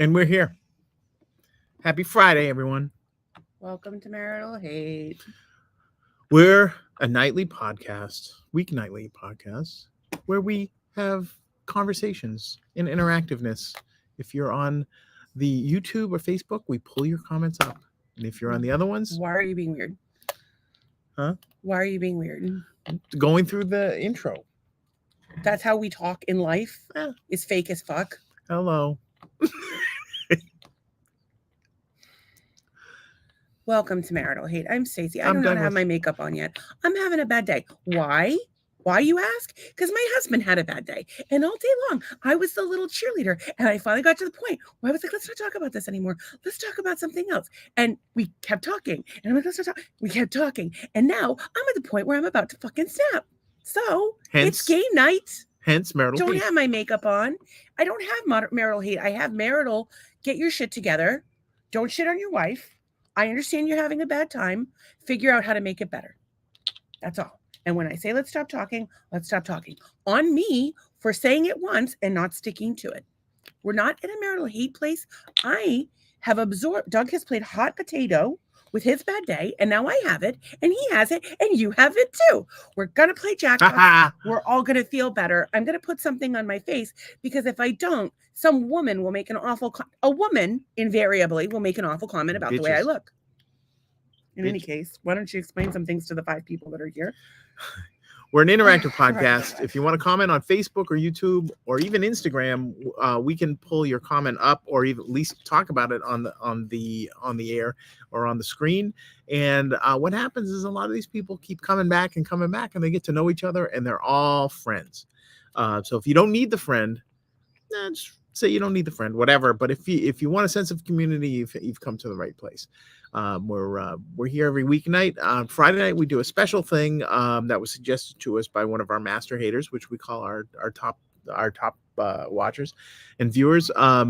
And we're here. Happy Friday, everyone. Welcome to Marital Hate. We're a nightly podcast, weeknightly podcast, where we have conversations and interactiveness. If you're on the YouTube or Facebook, we pull your comments up. And if you're on the other ones, Why are you being weird? Huh? Why are you being weird? Going through the intro. That's how we talk in life. Yeah. Is fake as fuck. Hello. Welcome to Marital Hate. I'm Stacey. I I'm don't know how to have Douglas. my makeup on yet. I'm having a bad day. Why? Why, you ask? Because my husband had a bad day. And all day long, I was the little cheerleader. And I finally got to the point where I was like, let's not talk about this anymore. Let's talk about something else. And we kept talking. And I'm like, let's not talk. We kept talking. And now I'm at the point where I'm about to fucking snap. So it's game night. Hence marital Don't hate. have my makeup on. I don't have marital hate. I have marital, get your shit together. Don't shit on your wife. I understand you're having a bad time. Figure out how to make it better. That's all. And when I say let's stop talking, let's stop talking. On me for saying it once and not sticking to it. We're not in a marital hate place. I have absorbed, Doug has played hot potato with his bad day, and now I have it, and he has it, and you have it too. We're going to play Jackbox. We're all going to feel better. I'm going to put something on my face, because if I don't, some woman will make an awful, a woman invariably will make an awful comment about the way I look. In any case, why don't you explain some things to the 5 people that are here? We're an interactive podcast. If you want to comment on Facebook or YouTube or even Instagram, we can pull your comment up, or even at least talk about it on the air or on the screen. And what happens is a lot of these people keep coming back, and they get to know each other, and they're all friends. So if you don't need the friend, just say you don't need the friend, whatever. But if you want a sense of community, you've come to the right place. We're here every weeknight. On Friday night, we do a special thing that was suggested to us by one of our master haters, which we call our top watchers and viewers. I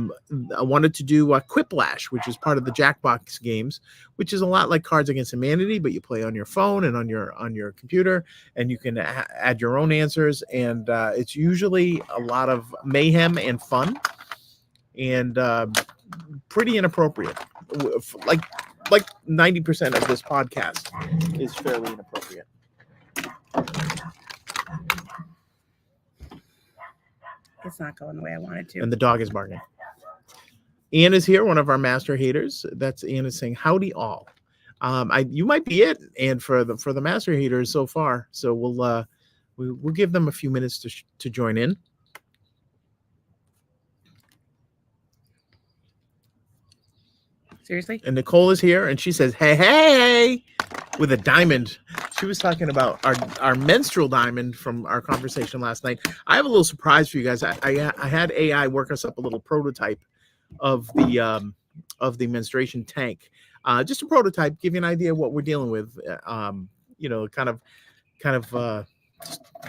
wanted to do a Quiplash, which is part of the Jackbox games, which is a lot like Cards Against Humanity, but you play on your phone and on your computer, and you can add your own answers. And it's usually a lot of mayhem and fun, and pretty inappropriate. Like 90% of this podcast is fairly inappropriate. It's not going the way I wanted to. And the dog is barking. Ann is here, one of our master haters. That's Ann is saying, howdy all. You might be it, and for the master haters so far. So we'll give them a few minutes to join in. Seriously? And Nicole is here, and she says, hey, with a diamond. She was talking about our menstrual diamond from our conversation last night. I have a little surprise for you guys. I had AI work us up a little prototype of the menstruation tank. Just a prototype, give you an idea of what we're dealing with.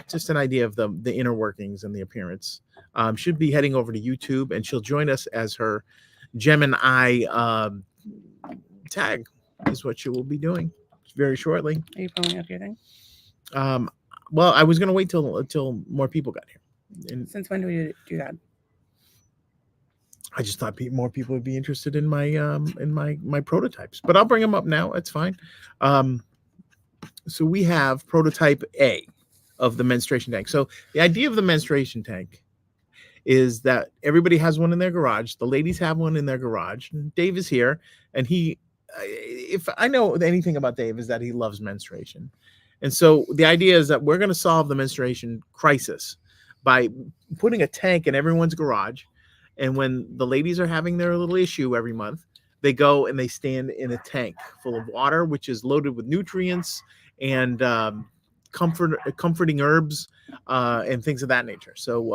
Just an idea of the inner workings and the appearance. Should be heading over to YouTube, and she'll join us as her Gemini tag is what she will be doing very shortly. Are you pulling up your thing? Well, I was going to wait till more people got here. And since when do we do that? I just thought more people would be interested in my prototypes, but I'll bring them up now. It's fine. So we have prototype A of the menstruation tank. So the idea of the menstruation tank is that everybody has one in their garage. The ladies have one in their garage. Dave is here, and if I know anything about Dave, is that he loves menstruation. And so the idea is that we're going to solve the menstruation crisis by putting a tank in everyone's garage. And when the ladies are having their little issue every month, they go and they stand in a tank full of water, which is loaded with nutrients and comforting herbs and things of that nature. So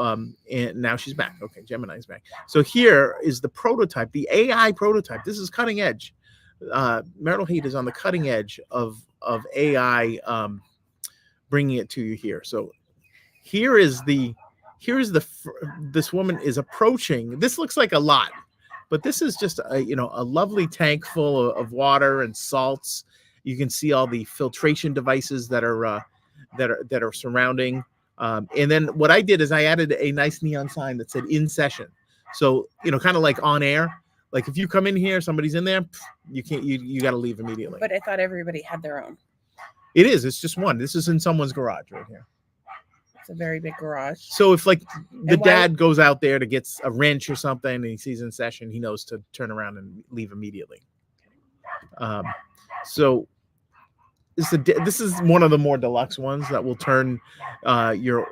and now she's back. Okay, Gemini's back. So here is the prototype, the AI prototype. This is cutting edge. Marital Hate is on the cutting edge of AI bringing it to you here. So this woman is approaching. This looks like a lot, but this is just a lovely tank full of water and salts. You can see all the filtration devices that are surrounding. And then what I did is I added a nice neon sign that said "In Session." So, kind of like on air. Like if you come in here, somebody's in there, you can't. You got to leave immediately. But I thought everybody had their own. It is. It's just one. This is in someone's garage right here. It's a very big garage. So if like the And why- dad goes out there to get a wrench or something and he sees in session, he knows to turn around and leave immediately. So this is one of the more deluxe ones that will turn your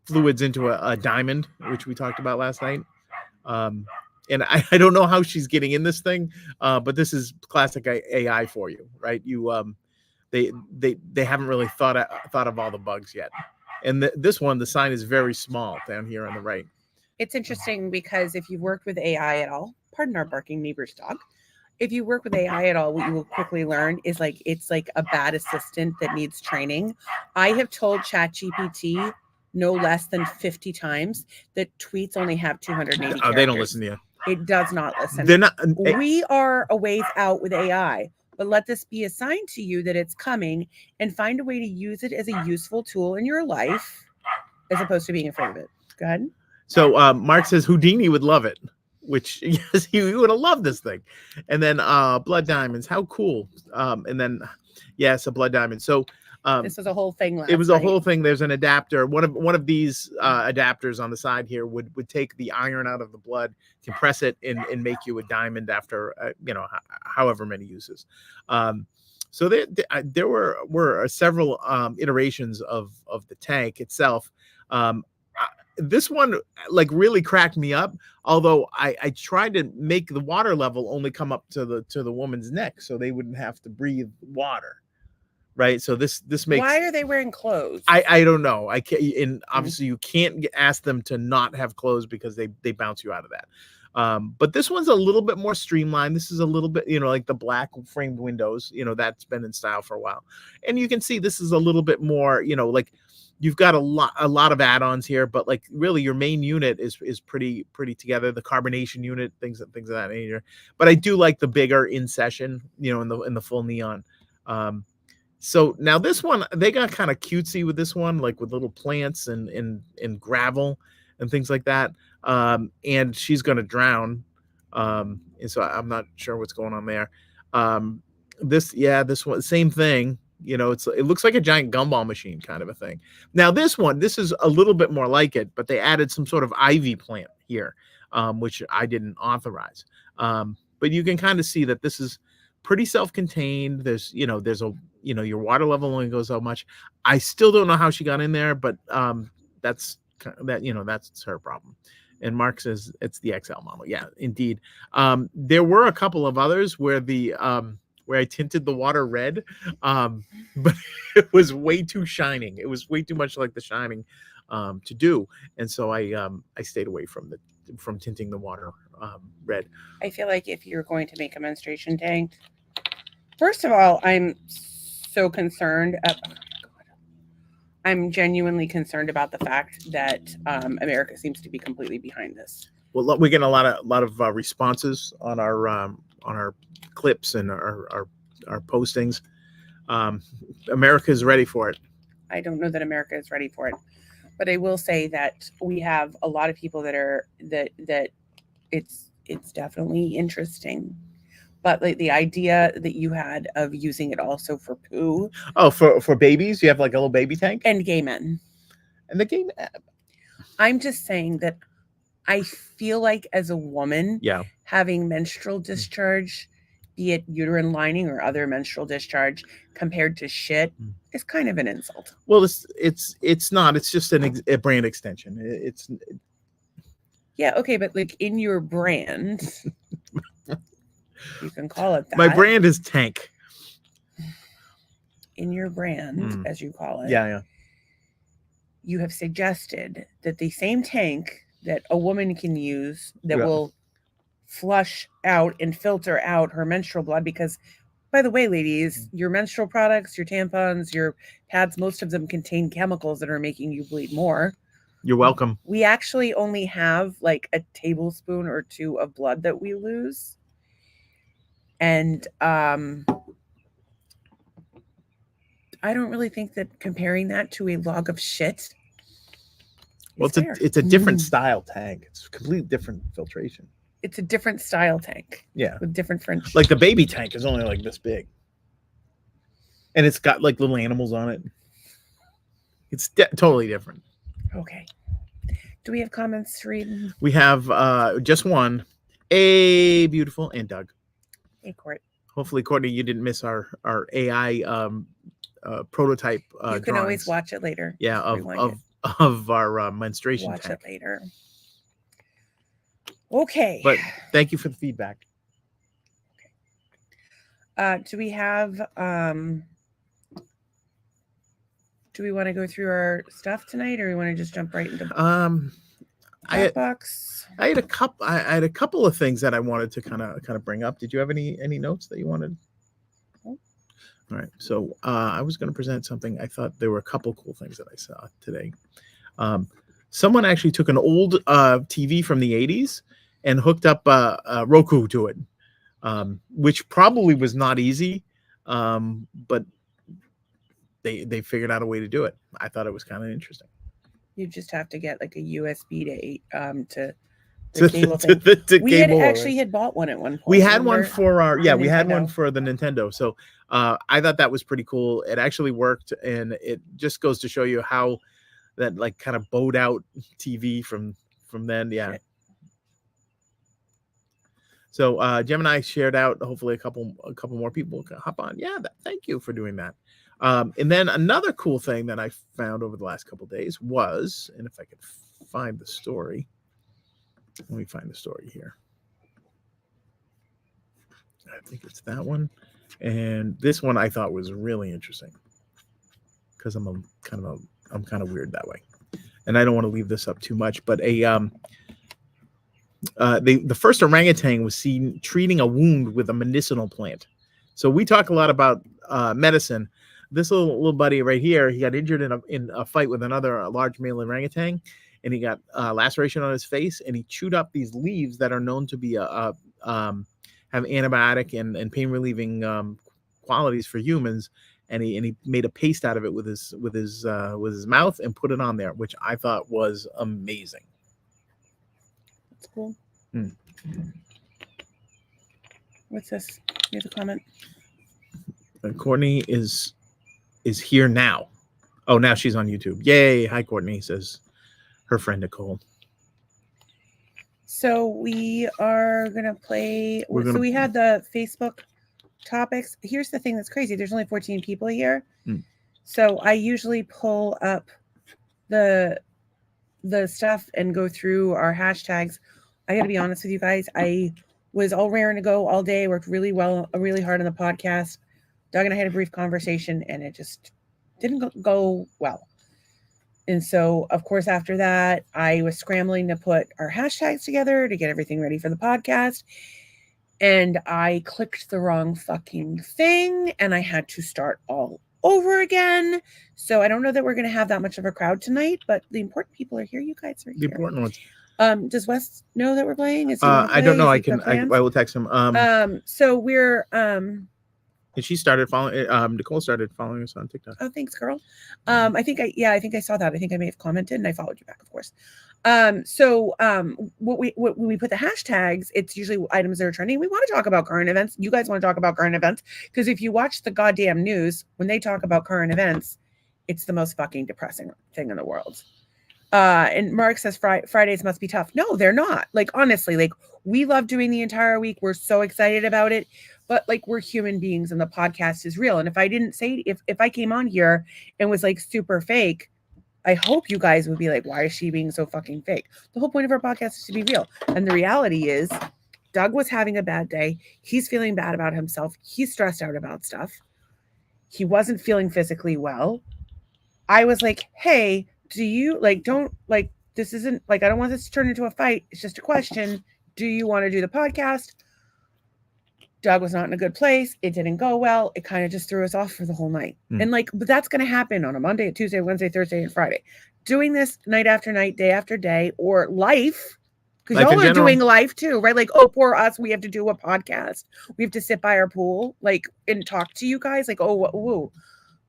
fluids into a diamond, which we talked about last night. And I don't know how she's getting in this thing, but this is classic AI for you, right? They haven't really thought of all the bugs yet. And this one, the sign is very small down here on the right. It's interesting because if you've worked with AI at all, pardon our barking neighbor's dog. If you work with AI at all, what you will quickly learn is it's like a bad assistant that needs training. I have told ChatGPT no less than 50 times that tweets only have 280 characters. They don't listen to you. It does not listen. They're not. We are a ways out with AI, but let this be a sign to you that it's coming, and find a way to use it as a useful tool in your life as opposed to being afraid of it. Go ahead. So Mark says Houdini would love it, which yes, he would have loved this thing. And then blood diamonds, how cool. And then yes, a blood diamond. So this was a whole thing last it was night. a whole thing. There's an adapter. One of these adapters on the side here would take the iron out of the blood, compress it, and make you a diamond after however many uses. So there were several iterations of the tank itself. This one like really cracked me up. Although I tried to make the water level only come up to the woman's neck, so they wouldn't have to breathe water. Right. So this makes. Why are they wearing clothes? I don't know. I can't. And obviously you can't ask them to not have clothes because they bounce you out of that. But this one's a little bit more streamlined. This is a little bit, like the black framed windows, that's been in style for a while. And you can see this is a little bit more, like you've got a lot of add-ons here, but like really your main unit is pretty together. The carbonation unit, things of that nature. But I do like the bigger in session, in the full neon. So now this one, they got kind of cutesy with this one, like with little plants and gravel and things like that. And she's going to drown. And so I'm not sure what's going on there. This one, same thing. It looks like a giant gumball machine kind of a thing. Now this is a little bit more like it, but they added some sort of ivy plant here, which I didn't authorize. But you can kind of see that this is pretty self-contained. There's your water level only goes so much. I still don't know how she got in there, but that's her problem. And Mark says it's the XL model. Yeah, indeed. There were a couple of others where where I tinted the water red, but it was way too shining. It was way too much like The Shining to do, and so I stayed away from tinting the water red. I feel like if you're going to make a menstruation tank, first of all, I'm so concerned. I'm genuinely concerned about the fact that America seems to be completely behind this. Well, we're getting a lot of responses on our clips and our postings. America is ready for it. I don't know that America is ready for it, but I will say that we have a lot of people that it's definitely interesting. But like the idea that you had of using it also for poo. Oh, for babies, you have like a little baby tank? And gay men. And the gay men. I'm just saying that I feel like as a woman, having menstrual discharge, be it uterine lining or other menstrual discharge, compared to shit, is kind of an insult. Well, it's not. It's just a brand extension. Yeah, okay, but like in your brand, you can call it that. My brand is Tank. In your brand, as you call it. Yeah. You have suggested that the same tank that a woman can use that will flush out and filter out her menstrual blood, because, by the way, ladies, your menstrual products, your tampons, your pads, most of them contain chemicals that are making you bleed more. You're welcome. We actually only have like a tablespoon or two of blood that we lose. And I don't really think that comparing that to a log of shit Well, it's a different style tank. It's completely different filtration. It's a different style tank. Yeah. With different French. Like the baby tank is only like this big. And it's got like little animals on it. It's totally different. Okay. Do we have comments to read? We have just one. Hey, beautiful, and Doug. Hey, Court. Hopefully, Courtney, you didn't miss our AI prototype. You can always watch it later. Yeah, of our menstruation watch tank. It later. Okay. But thank you for the feedback. Do we have? Do we want to go through our stuff tonight, or we want to just jump right into Jackbox? I had a couple of things that I wanted to kind of bring up. Did you have any notes that you wanted? Oh. All right. So I was going to present something. I thought there were a couple cool things that I saw today. Someone actually took an old TV from the 80s and hooked up a Roku to it, which probably was not easy, but they figured out a way to do it. I thought it was kind of interesting. You just have to get like a USB to the cable thing. We had bought one at one point. We had one for our we had one for the Nintendo. So I thought that was pretty cool. It actually worked, and it just goes to show you how that like kind of bowed out TV from then. Yeah. Shit. So Gemini shared out. Hopefully a couple more people can hop on. Yeah, thank you for doing that. And then another cool thing that I found over the last couple of days was, and if I could find the story, let me find the story here. I think it's that one. And this one I thought was really interesting because I'm kind of weird that way. And I don't want to leave this up too much, but the first orangutan was seen treating a wound with a medicinal plant. So we talk a lot about medicine. This little buddy right here, he got injured in a fight with another large male orangutan, and he got laceration on his face, and he chewed up these leaves that are known to be have antibiotic and pain relieving qualities for humans, and he made a paste out of it with his mouth and put it on there, which I thought was amazing. That's cool. What's this? Here's a comment. Courtney is here now. Oh, now she's on YouTube. Yay. Hi, Courtney, says her friend Nicole. So we are going to play. So we had the Facebook topics. Here's the thing that's crazy. There's only 14 people here. So I usually pull up the stuff and go through our hashtags. I got to be honest with you guys. I was all raring to go all day, worked really hard on the podcast. Doug and I had a brief conversation, and it just didn't go well. And so, of course, after that, I was scrambling to put our hashtags together to get everything ready for the podcast. And I clicked the wrong fucking thing, and I had to start all over again. So I don't know that we're going to have that much of a crowd tonight, but the important people are here. You guys are here. The important ones. Does Wes know that we're playing? I don't know. I will text him. So we're and she started following. Nicole started following us on TikTok. Oh, thanks, girl. I think I saw that. I think I may have commented, and I followed you back, of course. When we put the hashtags, it's usually items that are trending. We want to talk about current events. You guys want to talk about current events because if you watch the goddamn news, when they talk about current events, it's the most fucking depressing thing in the world. And Mark says Fridays must be tough. No, they're not. Like, honestly, like we love doing the entire week. We're so excited about it, but like we're human beings and the podcast is real. And if I didn't say, if I came on here and was like super fake, I hope you guys would be like, why is she being so fucking fake? The whole point of our podcast is to be real. And the reality is Doug was having a bad day. He's feeling bad about himself. He's stressed out about stuff. He wasn't feeling physically well. I was like, hey, do you this isn't like, I don't want this to turn into a fight. It's just a question. Do you want to do the podcast? Doug was not in a good place. It didn't go well. It kind of just threw us off for the whole night. And but that's going to happen on a Monday, a Tuesday, Wednesday, Thursday, and Friday. Doing this night after night, day after day, or life, because y'all are doing life too, right? Like, oh, poor us. We have to do a podcast. We have to sit by our pool, like, and talk to you guys. Like, oh, whoa.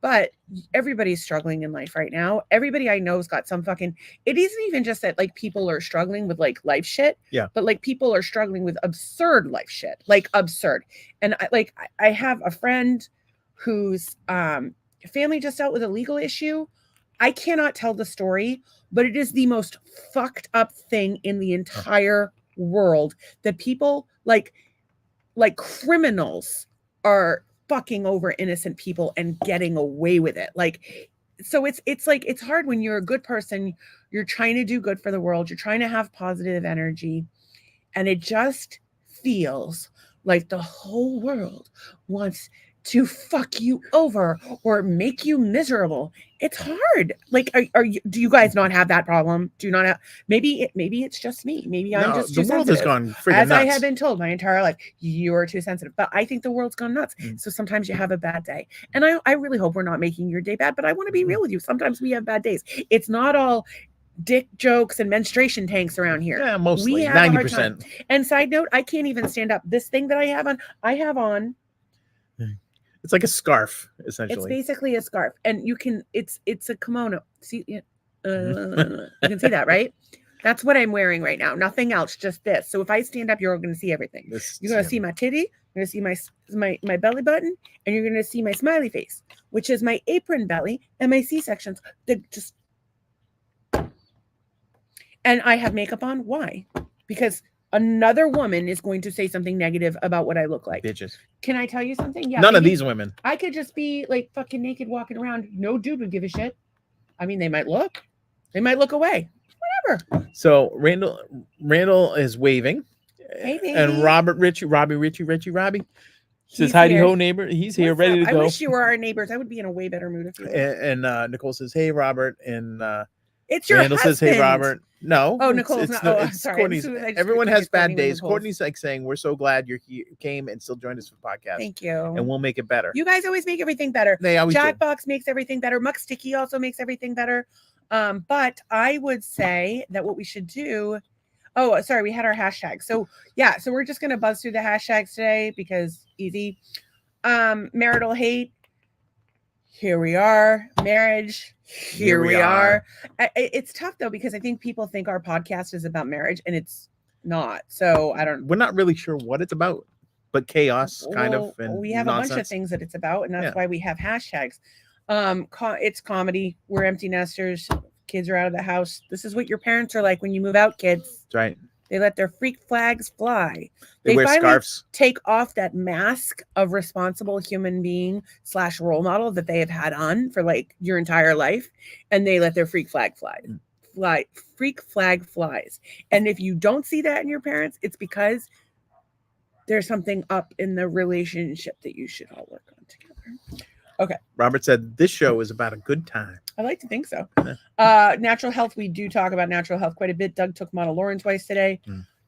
But everybody's struggling in life right now. Everybody I know's got some fucking. It isn't even just that like people are struggling with like life shit. Yeah. But like people are struggling with absurd life shit, like absurd. And I have a friend whose family just dealt with a legal issue. I cannot tell the story, but it is the most fucked up thing in the entire world that people like criminals are fucking over innocent people and getting away with it. Like, so it's like, it's hard when you're a good person, you're trying to do good for the world, you're trying to have positive energy, and it just feels like the whole world wants to fuck you over or make you miserable. It's hard. Like, are you, do you guys not have that problem? Do you not have, maybe it's just me. Maybe I'm just too the world sensitive. has gone freaking As nuts. I have been told my entire life, you're too sensitive. But I think the world's gone nuts. So sometimes you have a bad day. And I really hope we're not making your day bad, but I want to be real with you. Sometimes we have bad days. It's not all dick jokes and menstruation tanks around here. Yeah, mostly We have a hard 90%. time. And side note, I can't even stand up. This thing that I have on, It's like a scarf, it's essentially. basically a scarf, and you can, it's a kimono. See, you can see that, right? That's what I'm wearing right now. Nothing else, just this. So if I stand up, you're going to see everything. You're going to see my titty, you're going to see my belly button, and you're going to see my smiley face, which is my apron belly and my C-sections. And I have makeup on. Why? Because another woman is going to say something negative about what I look like. Bitches. Can I tell you something? Yeah. None of these women. I could just be like fucking naked walking around. No dude would give a shit. I mean, they might look. They might look away. Whatever. So Randall is waving. Hey, baby. And Robbie says, "Heidi ho, neighbor." He's here, ready to go. I wish you were our neighbors. I would be in a way better mood if you were. And Nicole says, "Hey, Robert." And it's your Randall husband. says, "Hey, Robert." No. Oh, Nicole's not. Oh, it's sorry. Courtney's. Everyone has bad days. Courtney's like saying, "We're so glad you came and still joined us for the podcast. Thank you. And we'll make it better." You guys always make everything better. They always do. Jackbox makes everything better. Muck Sticky also makes everything better. But I would say that what we should do. Oh, sorry, we had our hashtag. So yeah, so we're just gonna buzz through the hashtags today because easy. Marital hate. Here we are. Marriage. Here we are. It's tough though because I think people think our podcast is about marriage and it's not. So We're not really sure what it's about, but chaos kind of. And we have nonsense. a bunch of things that it's about, and that's why we have hashtags. It's comedy. We're empty nesters. Kids are out of the house. This is what your parents are like when you move out, kids. That's right. They let their freak flags fly. They wear scarves. Take off that mask of responsible human being / role model that they have had on for like your entire life, and they let their freak flag fly. Freak flag flies. And if you don't see that in your parents, it's because there's something up in the relationship that you should all work on together. Okay. Robert said this show is about a good time. I like to think so. Natural health. We do talk about natural health quite a bit. Doug took Monolaurin twice today.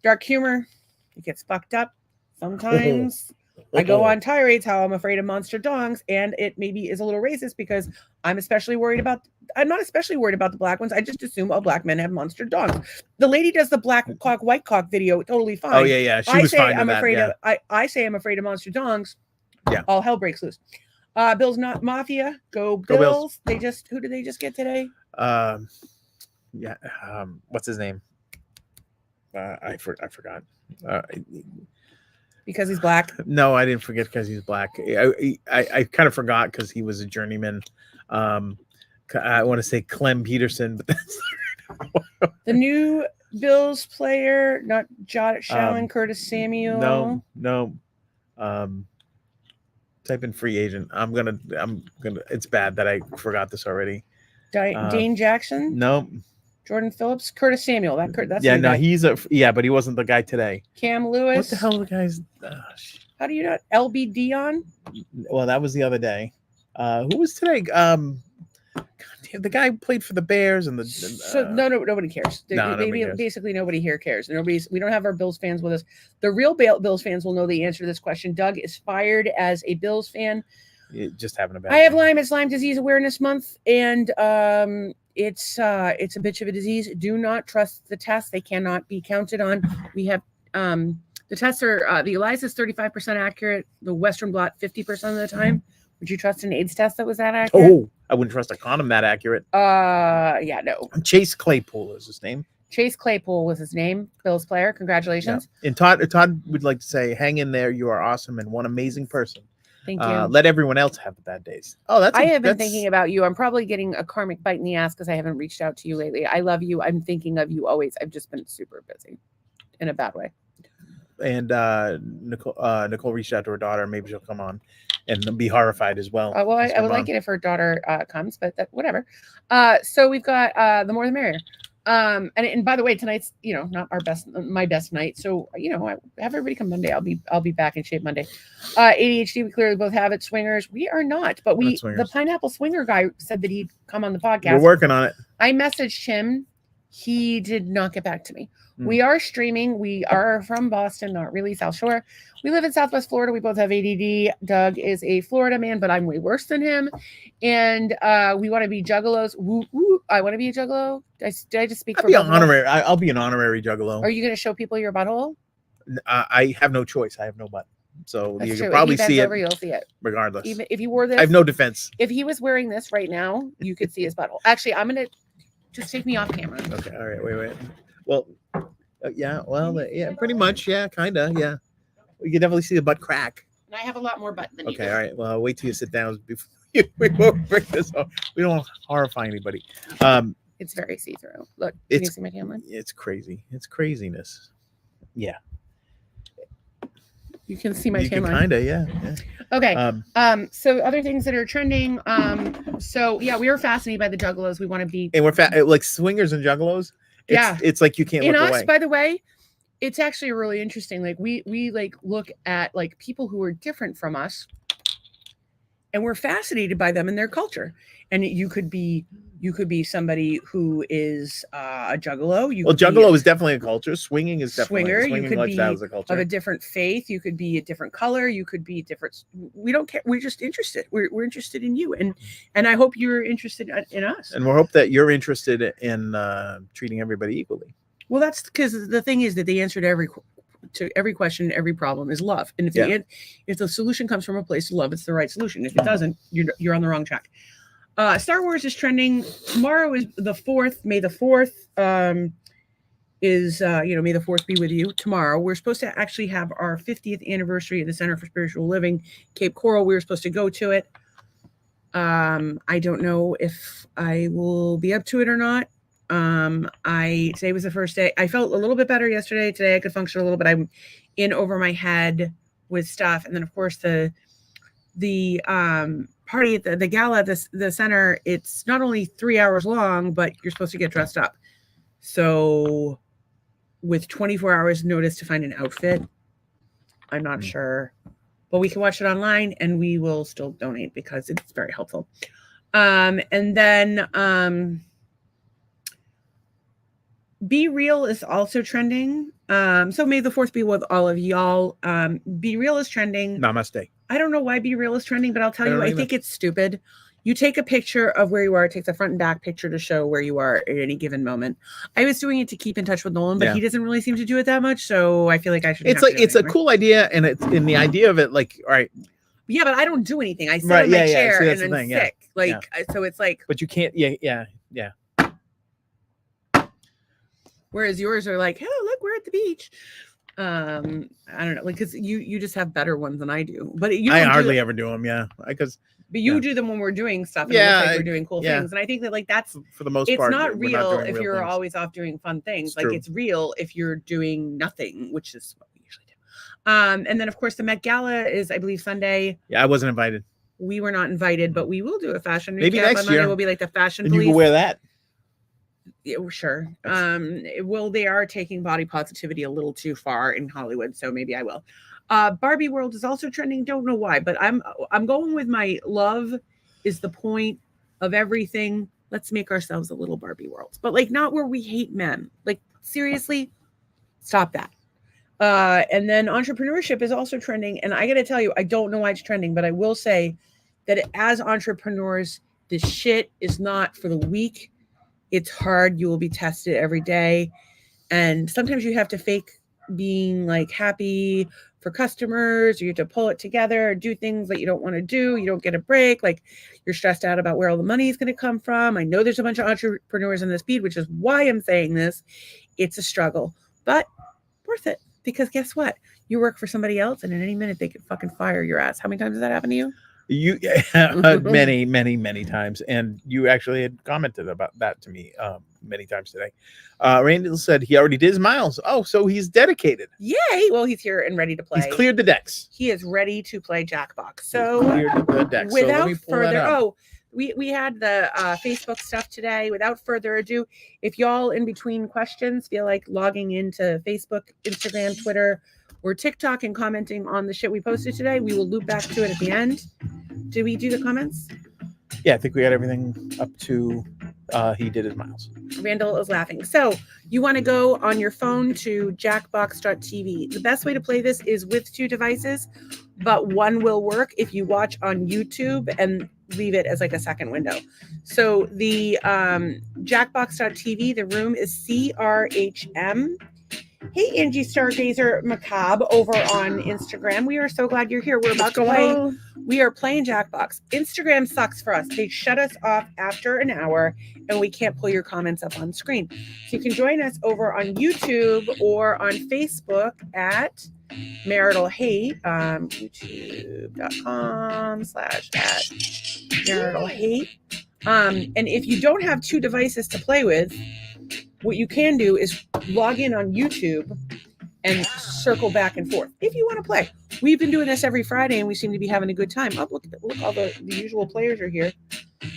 Dark humor. It gets fucked up sometimes. I go on tirades how I'm afraid of monster dongs, and it maybe is a little racist because I'm not especially worried about the black ones. I just assume all black men have monster dongs. The lady does the black cock, white cock video totally fine. Oh yeah. She was fine with that. I say I'm afraid of monster dongs. Yeah. All hell breaks loose. Bills not Mafia. Go Bills. Who did they just get today? What's his name? I forgot. Because he's black. No, I didn't forget because he's black. I kind of forgot because he was a journeyman. I want to say Clem Peterson, but that's the new Bills player, not Shallon Curtis Samuel. No. Type in free agent. I'm gonna. It's bad that I forgot this already. Dane Jackson. No. Jordan Phillips. Curtis Samuel. That's yeah. No, he's but he wasn't the guy today. Cam Lewis. What the hell, the guys? How do you know? LB Dion. Well, that was the other day. Who was today? The guy who played for the Bears and the. Nobody cares. Basically, nobody here cares. We don't have our Bills fans with us. The real Bills fans will know the answer to this question. Doug is fired as a Bills fan. You're just having a bad. I have Lyme. It's Lyme Disease Awareness Month, and it's a bitch of a disease. Do not trust the tests; they cannot be counted on. We have the tests are the ELISA is 35% accurate. The Western blot 50% of the time. Would you trust an AIDS test that was that accurate? Oh, I wouldn't trust a condom that accurate. Yeah, no. Chase Claypool is his name. Chase Claypool was his name. Bills player. Congratulations. Yeah. And Todd would like to say, hang in there. You are awesome and one amazing person. Thank you. Let everyone else have the bad days. Oh, I have been thinking about you. I'm probably getting a karmic bite in the ass because I haven't reached out to you lately. I love you. I'm thinking of you always. I've just been super busy in a bad way. And Nicole reached out to her daughter. Maybe she'll come on and be horrified as well. Well, I would like it if her daughter comes, but whatever. So we've got the more the merrier. And by the way, tonight's not my best night. So I have everybody come Monday. I'll be back in shape Monday. ADHD, we clearly both have it. Swingers, we are not, but the pineapple swinger guy said that he'd come on the podcast. We're working on it. I messaged him. He did not get back to me. We are streaming. We are from Boston, not really South Shore. We live in Southwest Florida. We both have ADD. Doug is a Florida man, but I'm way worse than him. And we want to be juggalos. Woo, woo. I want to be a juggalo. Did I just speak for honorary? I'll be an honorary juggalo. Are you going to show people your butthole? I have no choice. I have no butt. So That's you true. can probably see it. You'll see it. Regardless. Even if you wore this. I have no defense. If he was wearing this right now, you could see his butthole. Actually, I'm going to just take me off camera. Okay. All right. Wait. Well, yeah. Well, yeah, pretty much. Yeah. Kind of. Yeah. You can definitely see the butt crack. And I have a lot more butt than you. Okay. All right. Well, I'll wait till you sit down before we won't break this up. We don't want to horrify anybody. It's very see-through. Look, can you see my tan line? It's crazy. It's craziness. Yeah. You can see my tan line. Kind of, yeah. Okay. So other things that are trending. So yeah, we are fascinated by the juggalos. We want to be, and we're like swingers and juggalos. It's like you can't look away. By the way, it's actually really interesting. Like we like look at like people who are different from us, and we're fascinated by them and their culture. And you could be somebody who is a juggalo. Juggalo is definitely a culture. Swinging is definitely swinging. You could be a culture. Of a different faith. You could be a different color. You could be different. We don't care. We're just interested. We're interested in you, and I hope you're interested in us. And we hope that you're interested in treating everybody equally. Well, that's because the thing is that the answer to every question, every problem is love. And if the solution comes from a place of love, it's the right solution. If it doesn't, you're on the wrong track. Star Wars is trending. Tomorrow is the 4th. May the 4th is may the 4th be with you. Tomorrow we're supposed to actually have our 50th anniversary at the Center for Spiritual Living, Cape Coral. We were supposed to go to it. I don't know if I will be up to it or not. Today was the first day. I felt a little bit better yesterday. Today I could function a little bit. I'm in over my head with stuff, and then of course the party at the gala at the center, it's not only 3 hours long, but you're supposed to get dressed up. So with 24 hours notice to find an outfit, I'm not sure, but we can watch it online and we will still donate because it's very helpful. And then Be Real is also trending. So may the 4th be with all of y'all. Be Real is trending. Namaste. I don't know why Be Real is trending, but I'll tell you, I think it's stupid. You take a picture of where you are. It takes a front and back picture to show where you are at any given moment. I was doing it to keep in touch with Nolan, but he doesn't really seem to do it that much. So I feel like I should. It's a cool idea, and it's in the idea of it. Like, all right. Yeah, but I don't do anything. I sit in my chair and I'm sick. So it's like. But you can't. Yeah. Whereas yours are like, oh, look, we're at the beach. I don't know, like, because you just have better ones than I do. But I hardly ever do them. Yeah, but you do them when we're doing stuff. And it looks like we're doing cool things, and I think that like that's for the most part. It's not real if you're things. Always off doing fun things. Like it's real if you're doing nothing, which is what we usually do. And then of course the Met Gala is, I believe, Sunday. Yeah, I wasn't invited. We were not invited, but we will do a fashion. Maybe next year will be like the fashion. And you can wear that. Yeah, sure. They are taking body positivity a little too far in Hollywood, so maybe I will. Barbie World is also trending. Don't know why, but I'm going with my love is the point of everything. Let's make ourselves a little Barbie world, but like not where we hate men. Like seriously, stop that. And then entrepreneurship is also trending, and I got to tell you, I don't know why it's trending, but I will say that as entrepreneurs, this shit is not for the weak. It's hard. You will be tested every day. And sometimes you have to fake being like happy for customers, or you have to pull it together and do things that you don't want to do. You don't get a break. Like you're stressed out about where all the money is going to come from. I know there's a bunch of entrepreneurs in this feed, which is why I'm saying this. It's a struggle, but worth it, because guess what? You work for somebody else and in any minute they could fucking fire your ass. How many times has that happened to you? You many times, and you actually had commented about that to me many times today. Randall said he already did his miles. Oh, so he's dedicated. Yay! Well, he's here and ready to play. He's cleared the decks. He is ready to play Jackbox. So cleared the decks. Without so further, we had the Facebook stuff today. Without further ado, if y'all in between questions feel like logging into Facebook, Instagram, Twitter, or TikTok and commenting on the shit we posted today, we will loop back to it at the end. Did we do the comments? Yeah, I think we got everything up to he did his miles. Randall is laughing. So you want to go on your phone to jackbox.tv. The best way to play this is with two devices, but one will work if you watch on YouTube and leave it as like a second window. So the jackbox.tv, the room is CRHM. Hey, Angie Stargazer Macabre over on Instagram. We are so glad you're here. We're about to play. We are playing Jackbox. Instagram sucks for us. They shut us off after an hour and we can't pull your comments up on screen. So you can join us over on YouTube or on Facebook at Marital Hate, youtube.com/@Marital Hate. And if you don't have two devices to play with, what you can do is log in on YouTube and circle back and forth if you want to play. We've been doing this every Friday and we seem to be having a good time. Oh, look, all the usual players are here.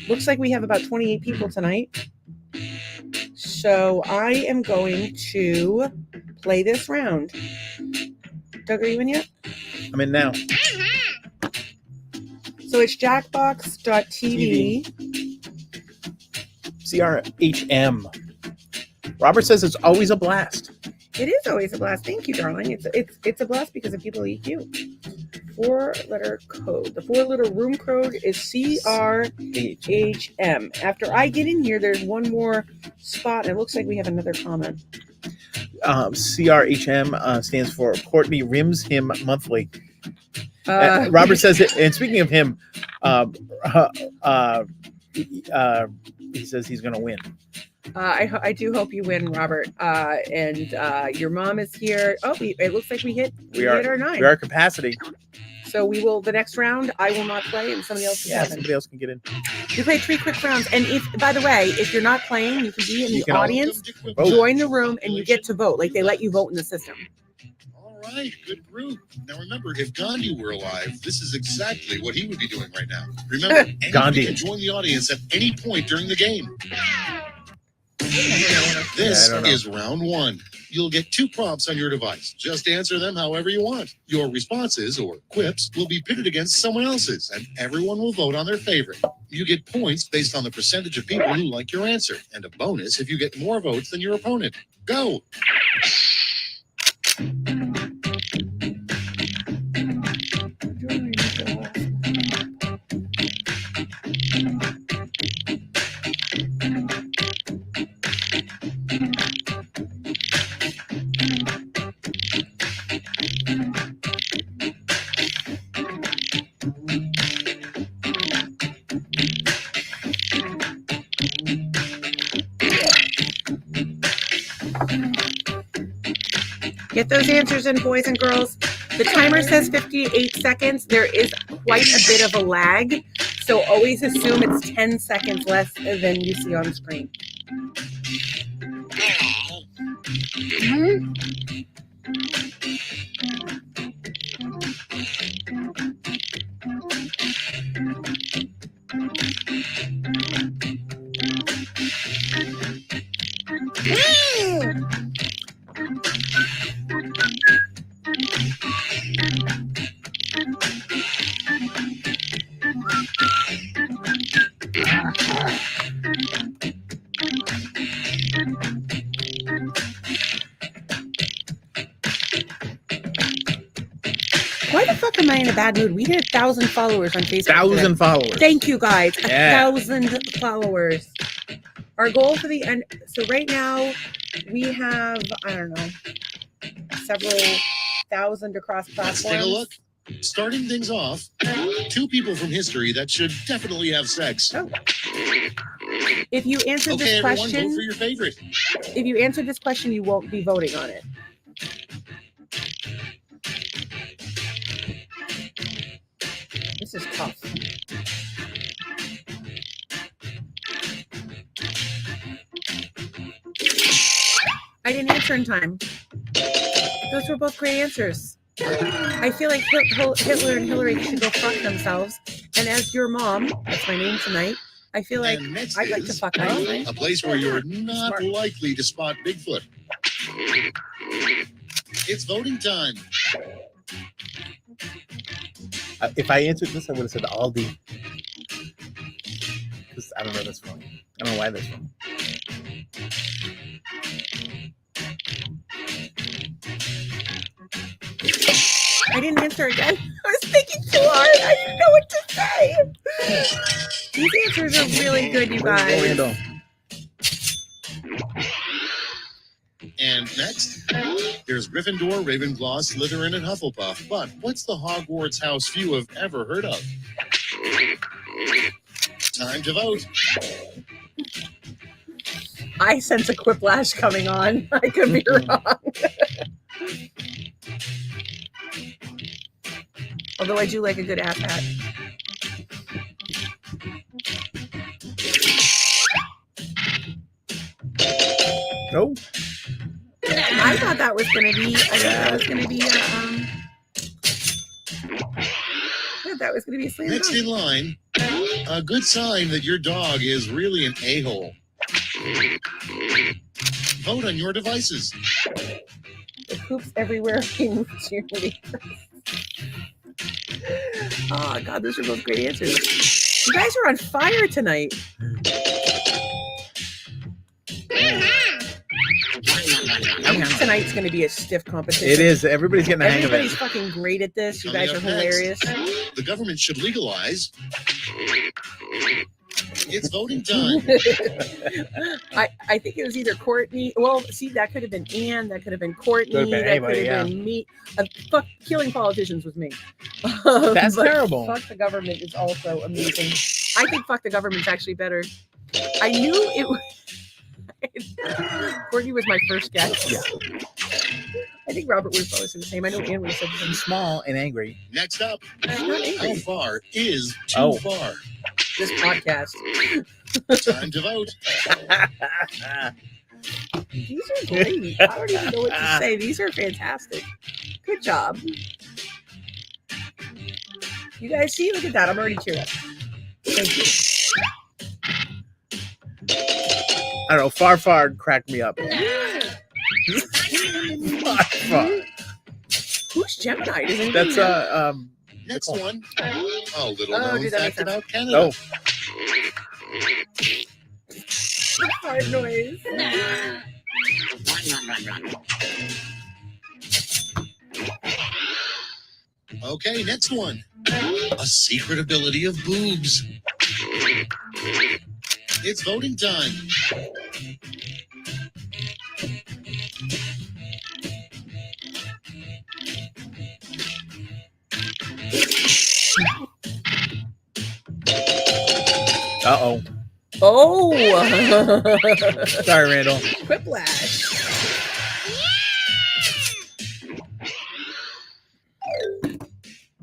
Looks like we have about 28 people tonight. So I am going to play this round. Doug, are you in yet? I'm in now. So it's jackbox.tv. CRHM. Robert says it's always a blast. It is always a blast. Thank you, darling. It's a blast because of people like you. 4-letter code. The 4-letter room code is CRHM. After I get in here, there's one more spot, and it looks like we have another comment. CRHM stands for Courtney Rims Him Monthly. Robert says it, and speaking of him, he says he's going to win. I do hope you win, Robert. And your mom is here. Oh, it looks like we hit our 9. We are capacity. So we will, the next round, I will not play and somebody else somebody else can get in. We play 3 quick rounds. And if, by the way, if you're not playing, you can be in the audience, join the room, and you get to vote. Like they let you vote in the system. All right, good group. Now remember, if Gandhi were alive, this is exactly what he would be doing right now. Remember, Gandhi can join the audience at any point during the game. This is round 1. You'll get 2 prompts on your device. Just answer them however you want. Your responses, or quips, will be pitted against someone else's, and everyone will vote on their favorite. You get points based on the percentage of people who like your answer, and a bonus if you get more votes than your opponent. Go! Get those answers in, boys and girls. The timer says 58 seconds. There is quite a bit of a lag, so always assume it's 10 seconds less than you see on screen. Why the fuck am I in a bad mood? We hit 1,000 followers on Facebook. 1,000 followers. Thank you, guys. Yeah. 1,000 followers. Our goal for the end. So right now we have, I don't know, several 1,000 across platforms. Let's take a look. Starting things off, two people from history that should definitely have sex. Oh. If you answered Okay, this everyone, question, vote for your favorite. if you answered this question, you won't be voting on it. This is tough. I didn't answer in time. Those were both great answers. I feel like Hitler and Hillary should go fuck themselves. And as your mom, that's my name tonight, I feel like And next I'd like to is fuck Einstein. a place where you're not likely to spot Bigfoot. It's voting time. If I answered this, I would have said Aldi. Because I don't know this one. I don't know why this one. I didn't answer again. I was thinking too hard. I didn't know what to say. These answers are really good, you guys. And next, there's Gryffindor, Ravenclaw, Slytherin, and Hufflepuff. But what's the Hogwarts house few have ever heard of? Time to vote. I sense a quiplash coming on. I could be wrong. Although I do like a good ass hat. No. I thought that was gonna be. I thought that was gonna be. That was gonna be a slam Next dunk. in line, a good sign that your dog is really an a-hole. Vote on your devices. The poops everywhere. Oh God, those are both great answers. You guys are on fire tonight. I think tonight's going to be a stiff competition. It is. Everybody's getting the hang of it. Everybody's fucking great at this. You guys are Coming up next, hilarious. The government should legalize. It's voting time. I think it was either Courtney. Well, see, that could have been Ann. That could have been Courtney. Could have been that anybody, could have been me. Fuck, killing politicians was me. That's But terrible. Fuck the government is also amazing. I think fuck the government's actually better. I knew it was. Courtney was my first guess. Yeah. I think Robert would have probably said the same. I know Ann would have said the same. He's small and angry. Next up, She's not how angry. far is too far? This podcast. Time to vote. These are great. I don't even know what to say. These are fantastic. Good job. You guys see? Look at that. I'm already cheered up. Thank you. I don't know. Far cracked me up. Far. Who's Gemini? Does anybody That's know? Next Nicole. one. A little Oh, known dude, that fact makes about Canada. Oh, Hard noise. Okay, next one. A secret ability of boobs. It's voting time. uh-oh. Oh. Sorry, Randall. Quiplash.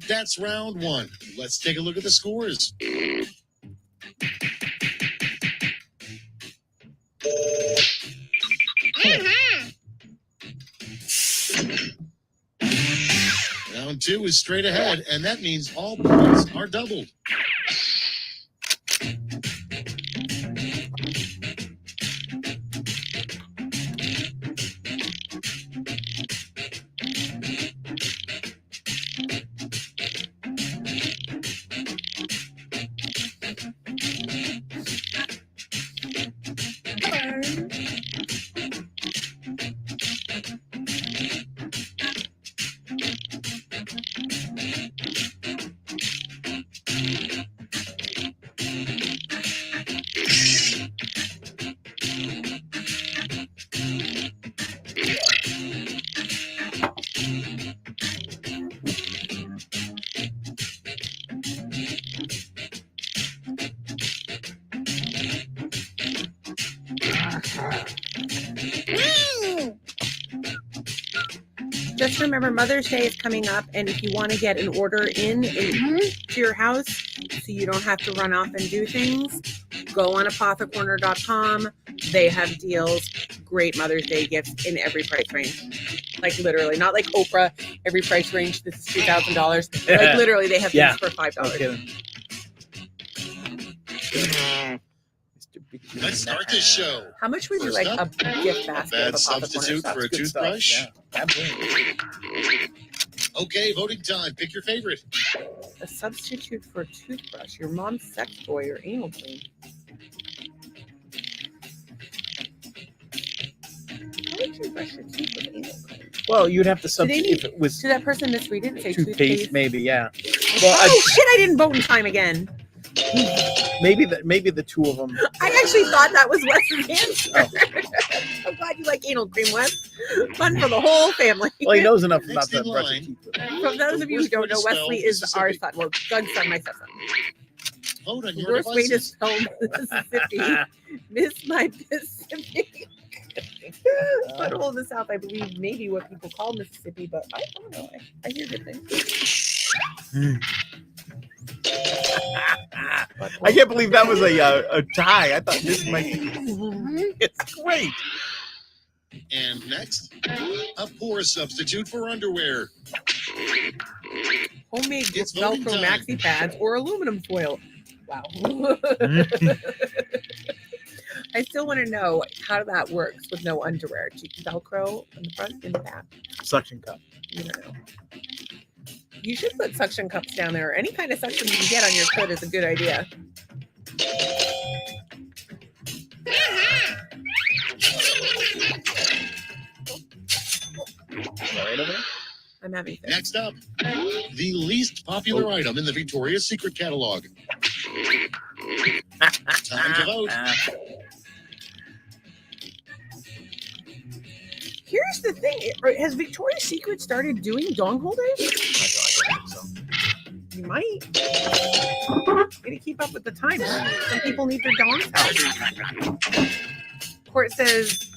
That's round one. Let's take a look at the scores. Round two is straight ahead, and that means all points are doubled. Just remember, Mother's Day is coming up, and if you want to get an order in to your house so you don't have to run off and do things, go on apothecorner.com. They have deals, great Mother's Day gifts in every price range. Like literally, not like Oprah, every price range, this is $2,000. Like literally, they have things for $5. Let's start this show. How much would you First like up, a gift basket bad of Apothecorner substitute stuff? for a Good toothbrush? stuff, yeah. Absolutely. Okay, voting time. Pick your favorite. A substitute for a toothbrush, your mom's sex toy or anal cream. How would you brush your teeth with anal cream? Well, you'd have to they substitute need- if it was Did that person misread it and say toothpaste, maybe, yeah. Well, Oh shit! I didn't vote in time again. maybe the two of them. I actually thought that was Wes's answer. I'm glad you like anal cream, Wes. Fun for the whole family. Well, he knows enough about Next to in brush line. your teeth with it. For those of you who worst don't way to know, spell Wesley is our Mississippi. son. Well, Doug's son, my stepson. Vote on The your worst way to devices. spell Mississippi. Miss my Mississippi. Butthole of the South, I believe, maybe what people call Mississippi, but I don't know. I hear good things. I can't believe that was a tie. I thought this might be. It's great. And next, a poor substitute for underwear. Homemade It's voting Velcro time. maxi pads or aluminum foil. Wow. I still want to know how that works with no underwear. Do you Velcro in the front and the back? Suction cup. You don't know. You should put suction cups down there. Any kind of suction you can get on your foot is a good idea. Right over there. I'm having fun. Next up, the least popular item in the Victoria's Secret catalog. Time to vote. Here's the thing. Has Victoria's Secret started doing dong holders? I think so. You might. Gotta keep up with the times. Some people need their dongs out. Court says,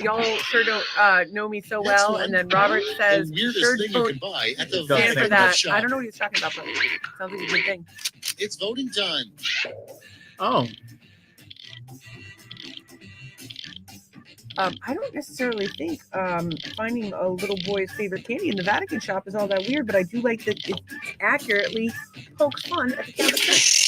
y'all sure don't know me so Next well. one. And then Robert The says, weirdest sure thing you don't can buy at the Don't stand say for Jackbox that. shop. I don't know what he's talking about, but sounds like a good thing. It's voting time. Oh, I don't necessarily think finding a little boy's favorite candy in the Vatican shop is all that weird, but I do like that it accurately pokes fun at the Catholic Church.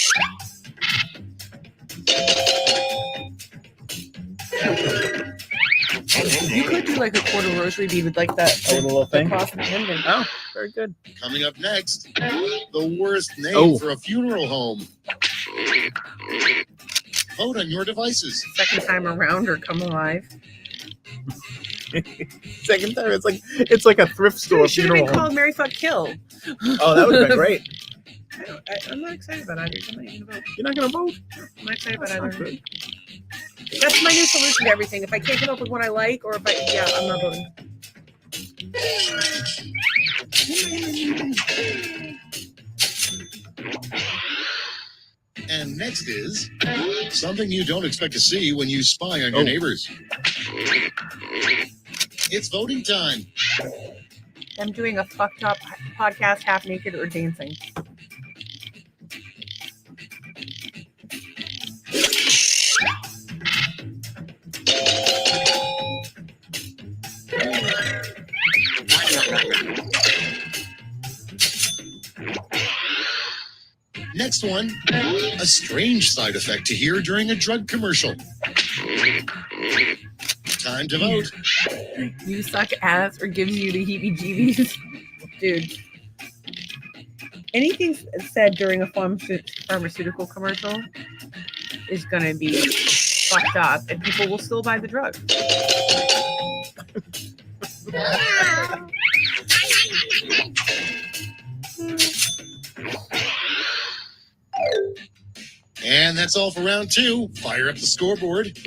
You could do like a quarter rosary bead with like that a little the thing. cross and pendant. Oh, very good. Coming up next, the worst name Oh. for a funeral home. Vote on your devices. Second time around or come alive. Second time, it's like a thrift store It should have funeral been home. called Mary Fuck Kill. Oh, that would have been great. I'm not excited about either. I'm not even gonna vote. You're not gonna vote. I'm not excited about That's not either. good. That's my new solution to everything. If I can't come up with one I like, or if I'm not voting. And next is something you don't expect to see when you spy on your Oh. neighbors. It's voting time. I'm doing a fucked up podcast, half naked or dancing. Next one, a strange side effect to hear during a drug commercial. Time to vote. You suck ass or gives you the heebie-jeebies. Dude. Anything said during a pharmaceutical commercial is going to be fucked up, and people will still buy the drug. And that's all for round two. Fire up the scoreboard.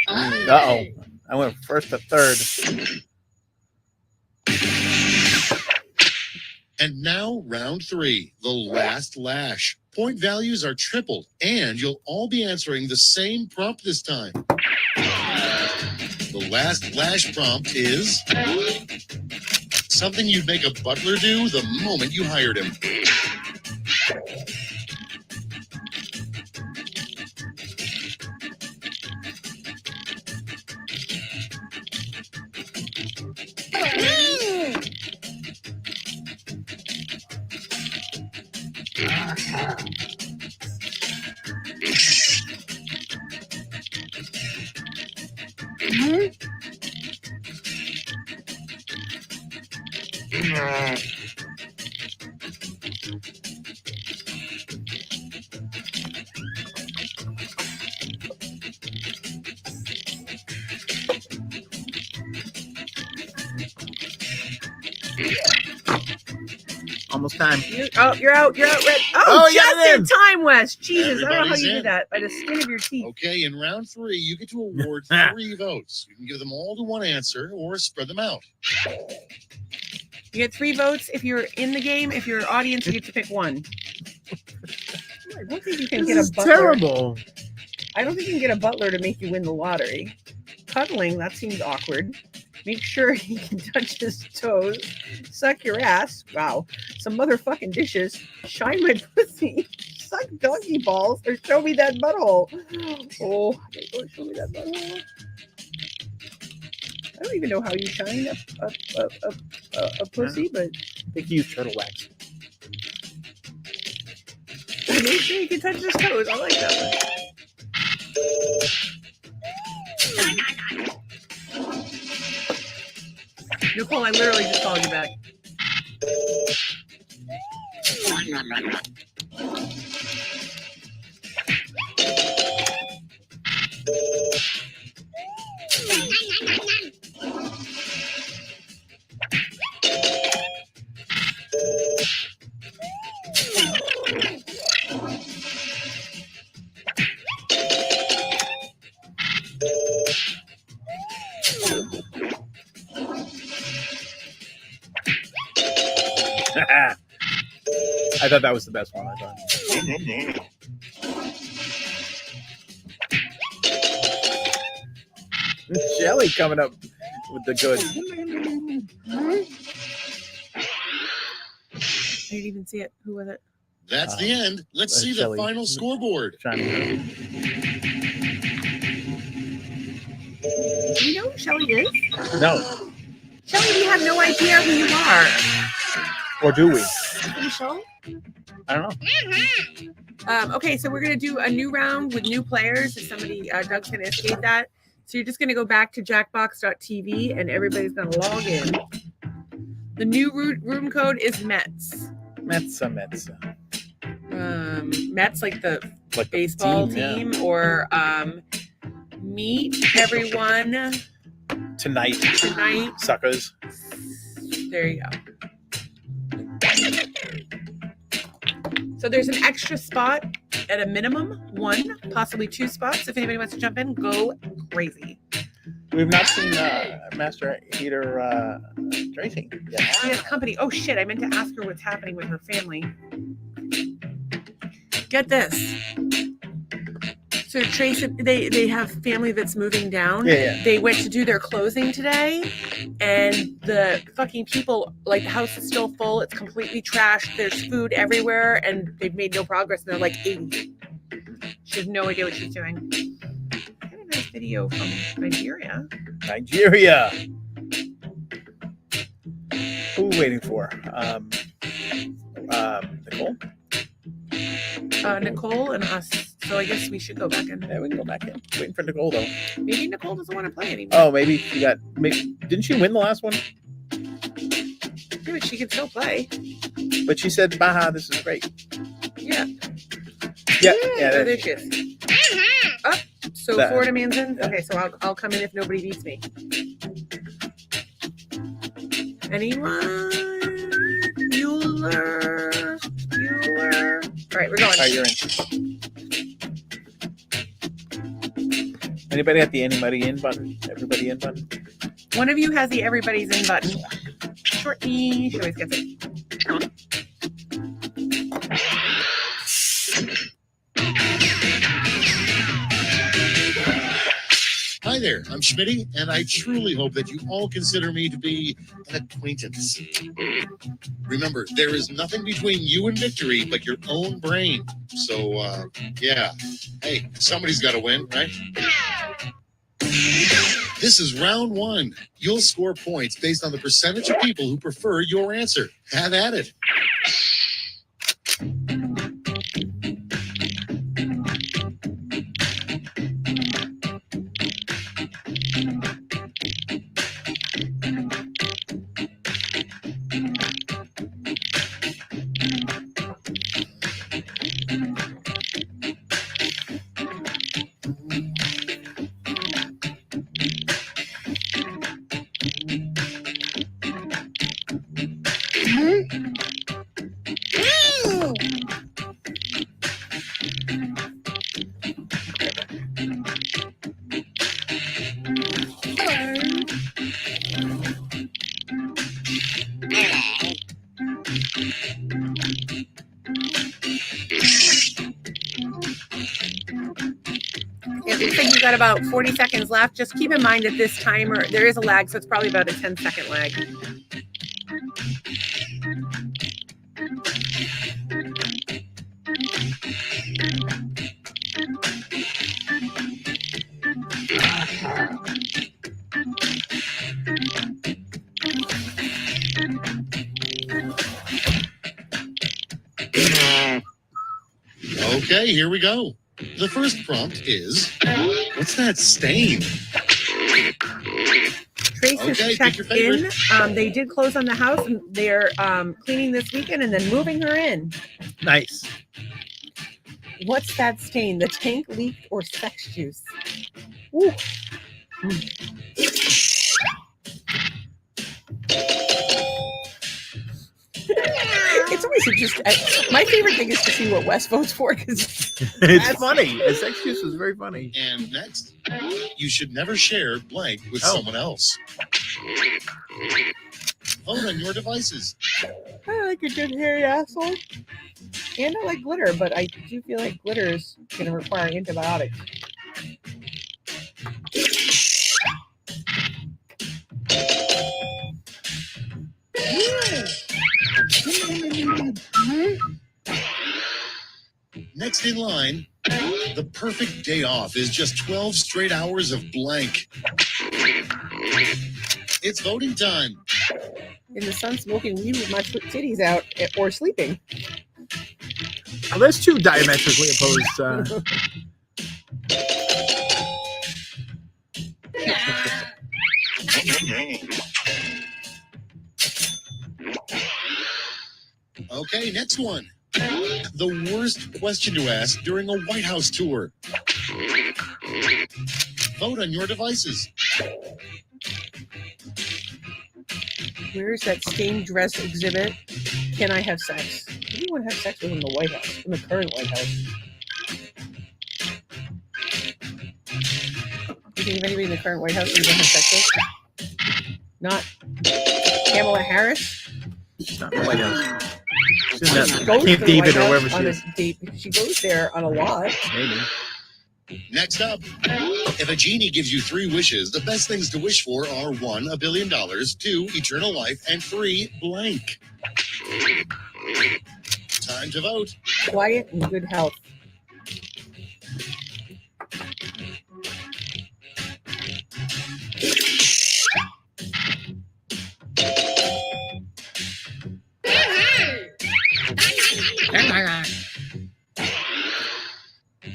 Uh-oh. I went first to third. And now round three, the last lash. Point values are tripled, and you'll all be answering the same prompt this time. The last flash prompt is something you'd make a butler do the moment you hired him. Almost time. You're out, Red. Oh, Just yeah, in time, Wes. Jesus, I don't know how Everybody's you in. did that by the skin of your teeth. Okay, in round 3, you get to award 3 votes. You can give them all to one answer or spread them out. You get 3 votes if you're in the game. If you're audience, you get to pick 1. I don't think you can get This a is butler. terrible. I don't think you can get a butler to make you win the lottery. Cuddling, that seems awkward. Make sure he can touch his toes. Suck your ass. Wow. Some motherfucking dishes. Shine my pussy. Suck donkey balls or show me that butthole. Oh, show me that butthole. I don't even know how you shine a pussy, but I think you use turtle wax. make sure you can touch his toes. I like that one. Nicole, I literally just called you back. I thought that was the best one. I thought. Shelly coming up with the goods. I didn't even see it. Who was it? That's the end. Let's see Shelley. the final scoreboard. Shining. Do you know who Shelly is? No, Shelly, we have no idea who you are. or do we? Michelle? I don't know. Okay, so we're gonna do a new round with new players. If somebody, Doug's gonna escape that. So you're just gonna go back to jackbox.tv and everybody's gonna log in. The new room code is Mets. Mets. Mets like the Like the baseball team, team, or meet everyone Tonight, tonight. suckers. There you go. So there's an extra spot at a minimum, 1, possibly 2 spots. If anybody wants to jump in, go crazy. We've not seen Master Eater Tracy yet. She has company. Oh shit, I meant to ask her what's happening with her family. Get this. So Tracy, they have family that's moving down. Yeah. They went to do their closing today, and the fucking people, like, the house is still full. It's completely trashed. There's food everywhere, and they've made no progress. And they're like 80. She has no idea what she's doing. Got a nice video from Nigeria. Nigeria. Who are we waiting for? Nicole? Nicole and us. So I guess we should go back in. Yeah, we can go back in. Waiting for Nicole though. Maybe Nicole doesn't want to play anymore. Oh, maybe she got. Didn't she win the last one? Yeah, but she can still play. But she said, "Baha, this is great." Yeah. Yeah. Oh, there she is. Oh, so That- Florida man's in? Okay, so I'll come in if nobody beats me. Anyone? Bueller. All right, we're going. All right, you're in. Anybody at the anybody in button? Everybody in button? One of you has the everybody's in button. Shortney. She always gets it. there, I'm Schmitty, and I truly hope that you all consider me to be an acquaintance. Remember, there is nothing between you and victory but your own brain. So, yeah. Hey, somebody's got to win, right? This is round one. You'll score points based on the percentage of people who prefer your answer. Have at it. It looks like you got about 40 seconds left. Just keep in mind that this timer, there is a lag, so it's probably about a 10-second lag. Okay, here we go. The first prompt is, what's that stain? Trace Okay, is pick your checked in. favorite. They did close on the house, and they're cleaning this weekend and then moving her in. Nice. What's that stain? The tank leaked or sex juice? Ooh. It's always interesting. My favorite thing is to see what Wes votes for because It's funny. The sex juice was very funny. And next, you should never share blank with someone else. Vote on your devices. I like a good hairy asshole. And I like glitter, but I do feel like glitter is going to require antibiotics. Next in line, the perfect day off is just 12 straight hours of blank. It's voting time. In the sun, smoking weed with my titties out or sleeping. Well, there's two diametrically opposed. Okay, next one. The worst question to ask during a White House tour. Vote on your devices. Where's that stained dress exhibit? Can I have sex? Who do you want to have sex with in the White House? In the current White House? Do you think of anybody in the current White House you want to have sex with? Not Kamala Harris? She's not in the White House. She's in She that goes Camp to the David White or House wherever she on a is. date. She goes there on a lot. Maybe. Next up, if a genie gives you 3 wishes, the best things to wish for are 1, $1 billion, 2, eternal life, and 3, blank. Time to vote. Quiet and good health.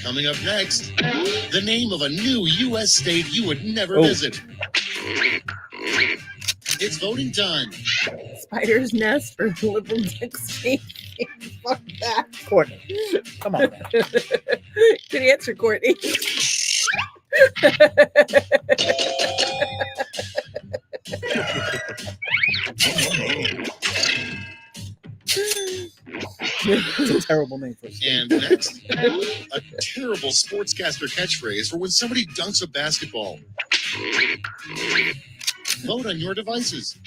Coming up next, the name of a new U.S. state you would never visit. It's voting time. Spider's nest or liberal exchange. Fuck that. Courtney, come on. Good answer, Courtney. It's a terrible name for a state. And next, a terrible sportscaster catchphrase for when somebody dunks a basketball. Vote on your devices.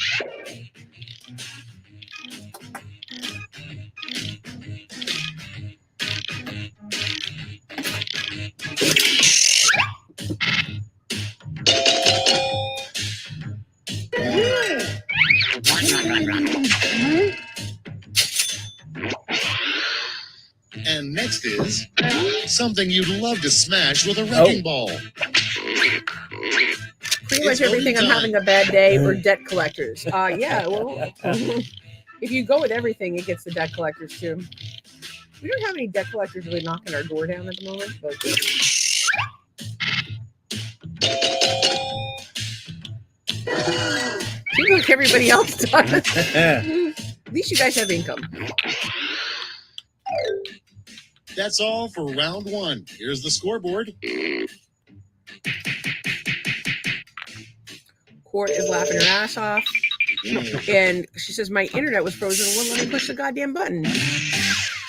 Next is something you'd love to smash with a wrecking ball. Pretty much everything. I'm having a bad day, or debt collectors. Yeah, well, if you go with everything, it gets the debt collectors too. We don't have any debt collectors really knocking our door down at the moment, but seems like everybody else does. At least you guys have income. That's all for round one. Here's the scoreboard. Court is laughing her ass off. And she says, my internet was frozen and wouldn't let me push the goddamn button.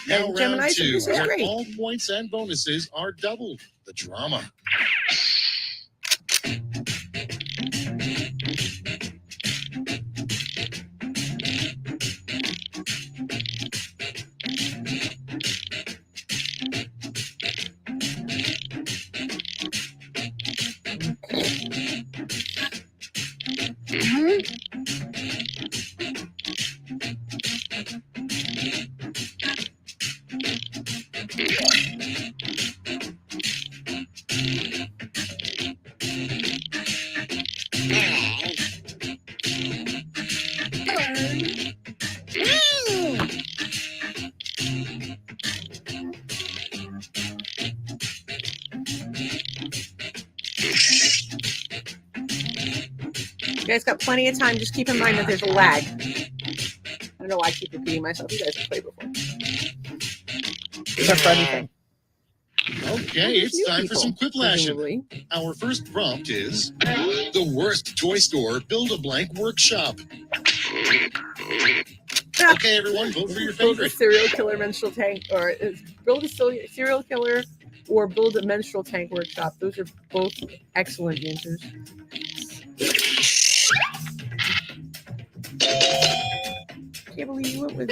Now And Gemini round said, two, this is where great. all points and bonuses are doubled. The drama. You guys got plenty of time. Just keep in mind that there's a lag. I don't know why I keep repeating myself. You guys have played before. Except for anything. Okay, it's time for some quiplashing. Presumably. Our first prompt is the worst toy store build-a-blank workshop. Okay, everyone, vote for your Build a favorite. serial killer menstrual tank, or build a serial killer, or build a menstrual tank workshop. Those are both excellent answers. Can't believe you went with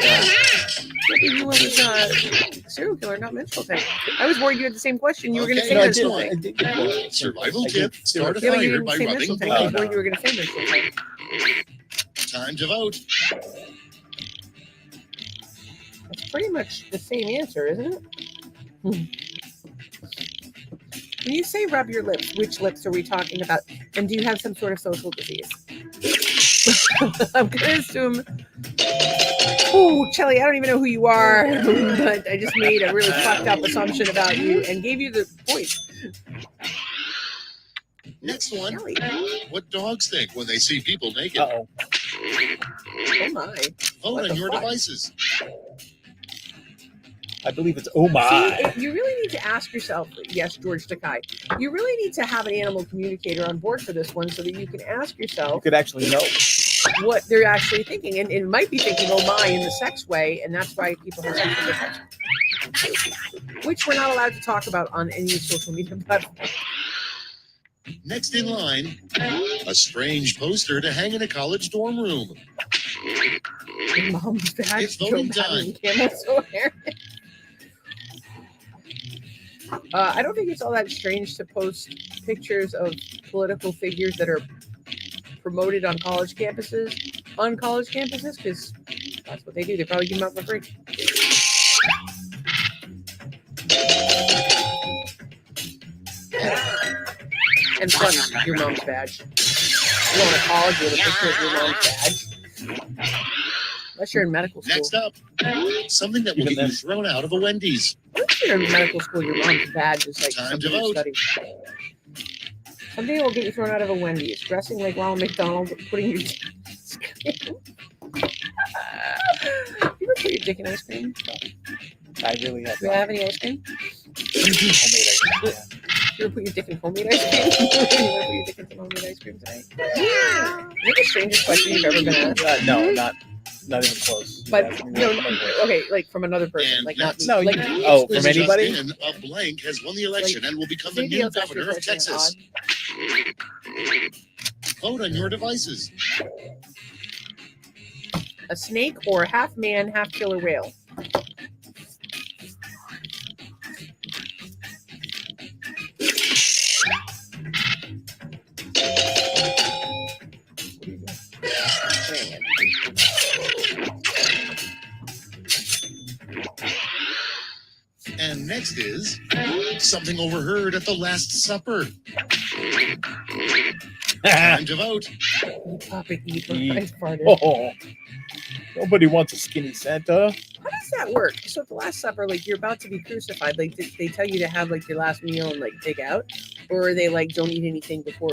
serial killer, not menstrual tank. I was worried you had the same question. You were going to say Okay, menstrual next tank. one. Survival tip: start a Yeah, but you fire didn't by say rubbing menstrual tank. I was blood. worried you were going to say menstrual tank. Time to vote. It's pretty much the same answer, isn't it? When you say rub your lips, which lips are we talking about? And do you have some sort of social disease? I'm going to assume. Oh, Chelly, I don't even know who you are, but I just made a really fucked up assumption about you and gave you the point. Next one. Chelly. What dogs think when they see people naked? Uh-oh. Oh my. Vote What on the your fuck? devices. I believe it's oh my. See, you really need to ask yourself, yes, George Takai, you really need to have an animal communicator on board for this one so that you can ask You yourself could actually know. what they're actually thinking. And it might be thinking, oh my, in the sex way, and that's why people have sex with their pets. Which we're not allowed to talk about on any social media platform. Next in line, a strange poster to hang in a college dorm room. Mom's back. It's voting time. I don't think it's all that strange to post pictures of political figures that are promoted on college campuses, because that's what they do. They probably give them out for free. And plus, your mom's badge. You go to college with a picture of your mom's badge. Unless you're in medical school. Next up, something that will Even get you then. thrown out of a Wendy's. Once you're in medical school, your mom's badge is like Time something to you vote. study. Something will get you thrown out of a Wendy's. Dressing like Ronald McDonald, but putting your dick in ice cream. You ever put your dick in ice cream? I really have. Do you have any ice cream? Homemade ice cream, yeah. You ever put your dick in homemade ice cream? You ever put your dick in some homemade ice cream tonight? Yeah. Is that the strangest question you've ever been asked? No, not even close. But Yeah, no, okay, like from another person, And like not me. next- No, like you- me oh, exclusive. from anybody? Just in, a blank has won the election and will become the Anybody new else ask your governor of question Texas. odd? Vote on your devices. A snake or a half man, half killer whale? And Next is something overheard at the Last Supper. Time to vote. Topic E for E. Christ farted. Oh, nobody wants a skinny Santa. How does that work? So at the Last Supper, like you're about to be crucified, like they tell you to have like your last meal and like take out, or are they like don't eat anything before,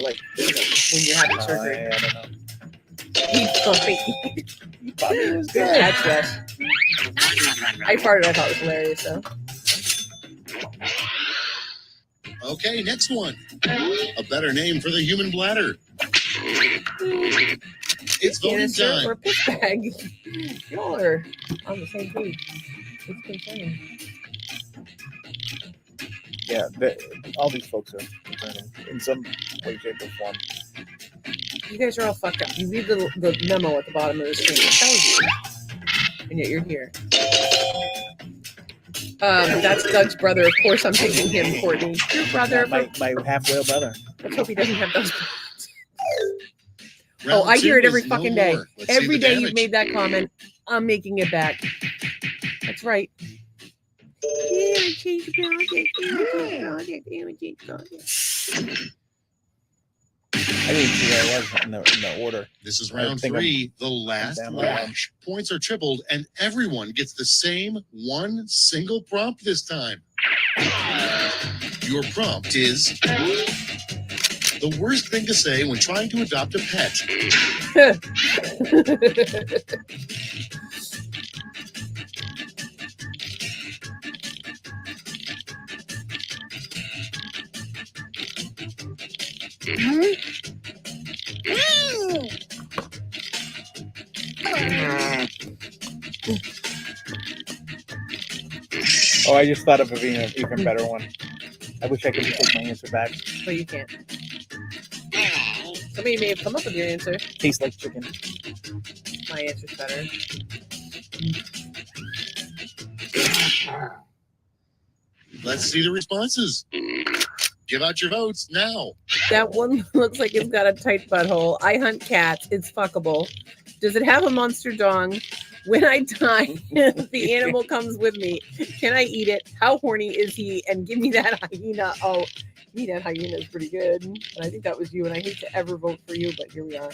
like when you're having surgery? I don't know. Eat something. Bobby was Good good. catch, Wes. I farted. I thought it was hilarious though. Okay, next one. A better name for the human bladder. It's voting Canister time. or piss bag. Y'all are on the same page. It's concerning. Yeah, all these folks are concerning in some way, shape, or form. You guys are all fucked up. You read the memo at the bottom of the screen. It tells you, and yet you're here. That's Doug's brother. Of course, I'm picking him, Courtney. Your brother. My half-whale brother. Let's hope he doesn't have those. Round I hear two it every is no fucking day. more. Let's see Every the day you've damage. made that comment. I'm making it back. That's right. I didn't see where I was in the order. This is I round think three, the last down the lash. Points are tripled, and everyone gets the same one single prompt this time. Your prompt is the worst thing to say when trying to adopt a pet. Oh, I just thought of an even better one. I wish I could take my answer back. But you can't. Somebody may have come up with your answer. Tastes like chicken. My answer's better. Let's see the responses. Give out your votes now. That one looks like it's got a tight butthole. I hunt cats. It's fuckable. Does it have a monster dong? When I die, the animal comes with me. Can I eat it? How horny is he? And give me that hyena. Oh, me, that hyena is pretty good. And I think that was you. And I hate to ever vote for you, but here we are.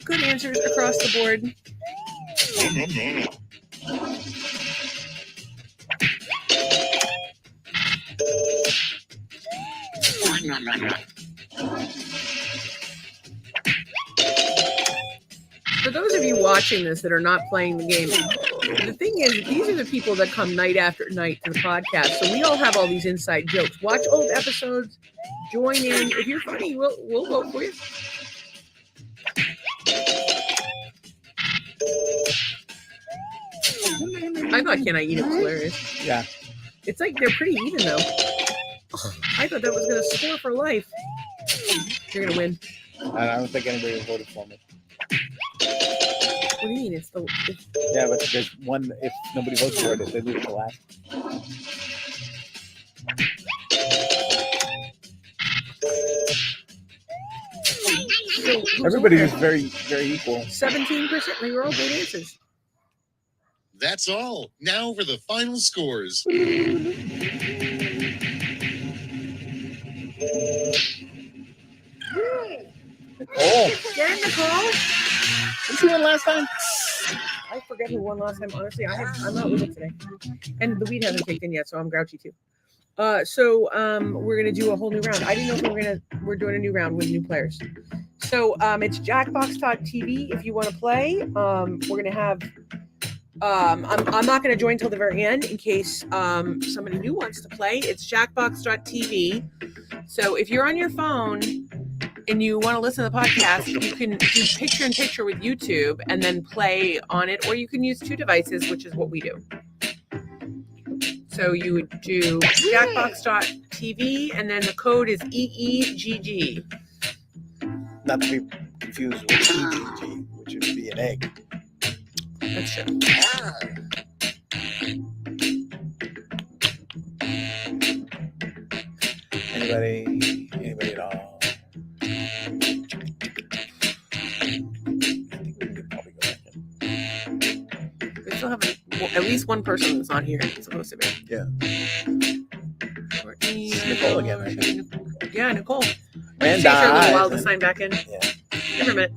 Good answers across the board. For those of you watching this that are not playing the game, the thing is, these are the people that come night after night to the podcast. So we all have all these inside jokes. Watch old episodes, join in. If you're funny, we'll vote for you. I thought Can I Eat It was hilarious. Yeah. It's like they're pretty even though. I thought that was going to score for life. You're going to win. I don't think anybody voted for me. What do you mean? It's Yeah, but there's one. If nobody votes for it, they lose the last. Everybody was very, very equal. 17%. They were all good answers. That's all. Now for the final scores. Oh, Get in the call. did you win last time? I forget who won last time. Honestly, I'm not with it today, and the weed hasn't kicked in yet, so I'm grouchy too. So we're gonna do a whole new round. I didn't know if we're doing a new round with new players. So it's Jackbox.tv if you want to play. We're gonna have. I'm not going to join till the very end in case somebody new wants to play. It's Jackbox.tv. So if you're on your phone and you want to listen to the podcast, you can do picture-in-picture with YouTube and then play on it, or you can use two devices, which is what we do. So you would do Jackbox.tv, and then the code is EEGG. Not to be confused with EGG, which would be an egg. That's true. Anybody still have at least one person that's on here supposed to be. Yeah. Courtney, Nicole again, I think. Yeah, Nicole. And It takes her a little while to Dies, sign back in. Yeah. Give her a minute.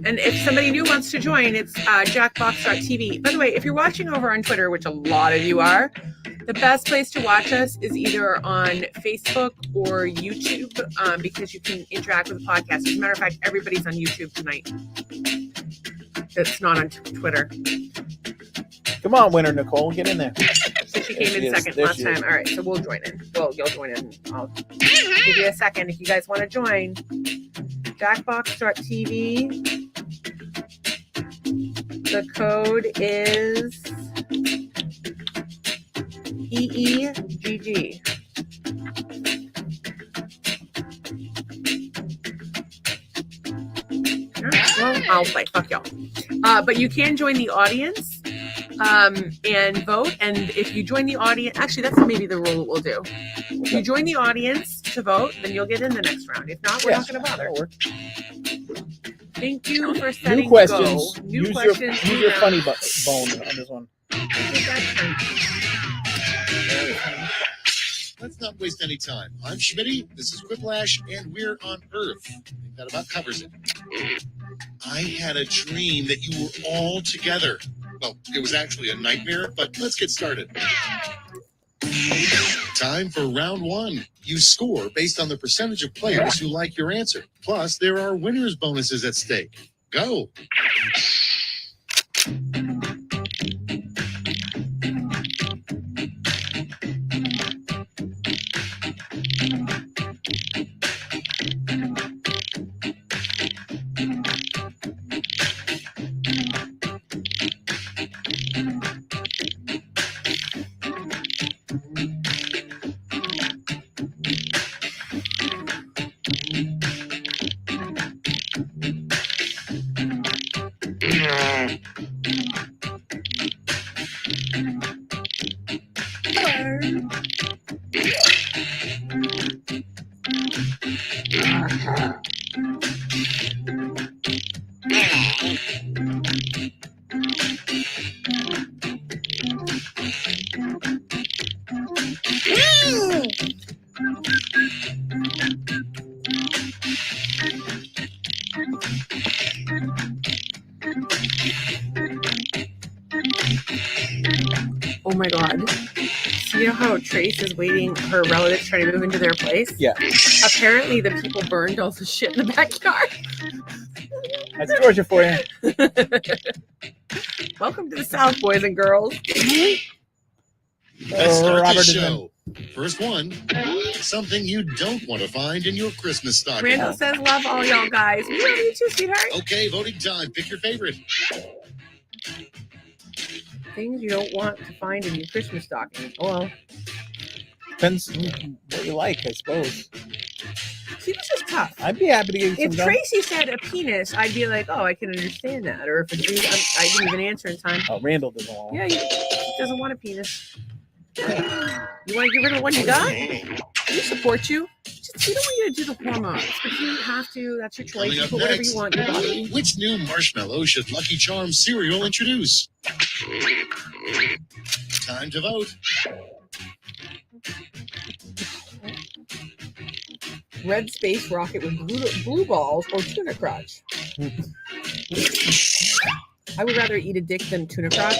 And if somebody new wants to join, it's Jackbox.tv. By the way, if you're watching over on Twitter, which a lot of you are, the best place to watch us is either on Facebook or YouTube, because you can interact with the podcast. As a matter of fact, everybody's on YouTube tonight. That's not on Twitter. Come on, winner Nicole, get in there. So she came in second There last she is. time. All right, so we'll join in. Well, you'll join in. I'll give you a second if you guys want to join. Jackbox.tv. The code is EEGG. Well, I'll play. Fuck y'all. But you can join the audience and vote. And if you join the audience, actually, that's maybe the rule that we'll do. If you join the audience to vote, then you'll get in the next round. If not, we're not going to bother. That'll work. Thank you for setting New questions. go. New Use questions. Your, use your funny bone on this one. Let's not waste any time. I'm Schmitty, this is Quiplash, and we're on Earth. I think that about covers it. I had a dream that you were all together. Well, it was actually a nightmare, but let's get started. Time for round one. You score based on the percentage of players who like your answer. Plus, there are winners' bonuses at stake. Go. Oh my god. So you know how Trace is waiting, her relatives trying to move into their place? Yeah. Apparently the people burned all the shit in the backyard. That's Georgia for you. Welcome to the South, boys and girls. Let's start Robert the is show. First one, something you don't want to find in your Christmas stocking. Randall says, love all y'all guys. We love you too, sweetheart. Okay, voting time. Pick your favorite. Things you don't want to find in your Christmas stocking. Oh, well. Depends what you like, I suppose. See, this is tough. I'd be happy to give you If some gum. Tracy said a penis, I'd be like, oh, I can understand that. Or if a dude, I didn't even answer in time. Oh, Randall doesn't want one. Yeah, he doesn't want a penis. You want to get rid of the one you got? We support you. Just, we don't want you to do the hormones, but you have to. That's your choice. Coming You up put whatever next, you want in your body. which new marshmallow should Lucky Charms cereal introduce? Time to vote. Red space rocket with blue balls or tuna crotch. I would rather eat a dick than tuna crotch.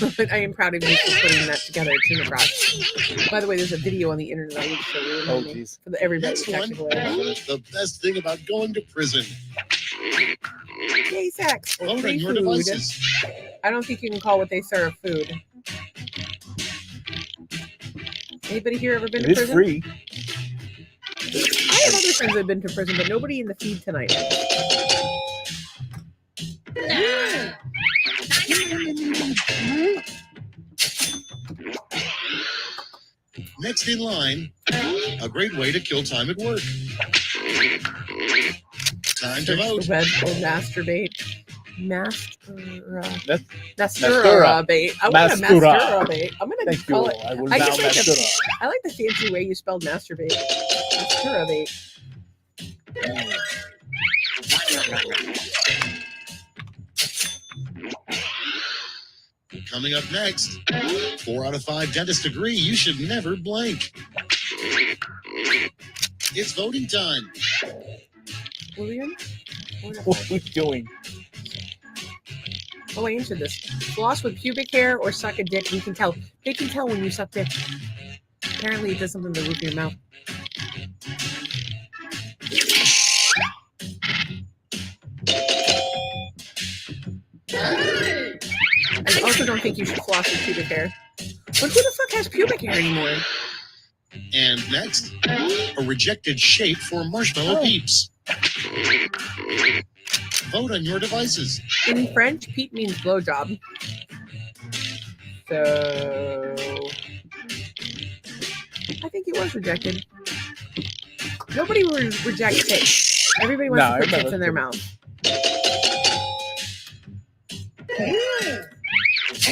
But I am proud of you for putting that together, tuna crotch. By the way, there's a video on the internet I need to show you. Oh, jeez. For everybody. Next one, Technically. the best thing about going to prison. Gay sex. Or Vote on free your food. devices. I don't think you can call what they serve food. Anybody here ever been It to is prison? free. I have other friends that have been to prison, but nobody in the feed tonight. Next in line, a great way to kill time at work. Time to vote. Red or masturbate. Mastura. Mastura. Bait. I want a Mastura. mastura bait. I'm gonna Thank call you. it. I will I now just like the, Mastura. I like the fancy way you spelled masturbate. Mastura bait. Coming up next, 4 out of 5 dentists agree you should never blink. It's voting time. William? What are we doing? Oh, I answered this. Floss with pubic hair or suck a dick. You can tell. They can tell when you suck dick. Apparently, it does something to the roof of your mouth. I also don't think you should floss with pubic hair. But who the fuck has pubic hair anymore? And next, a rejected shape for marshmallow peeps. Vote on your devices. In French, peep means blowjob. So I think it was rejected. Nobody would reject tits. Everybody wants to put tits in their mouth.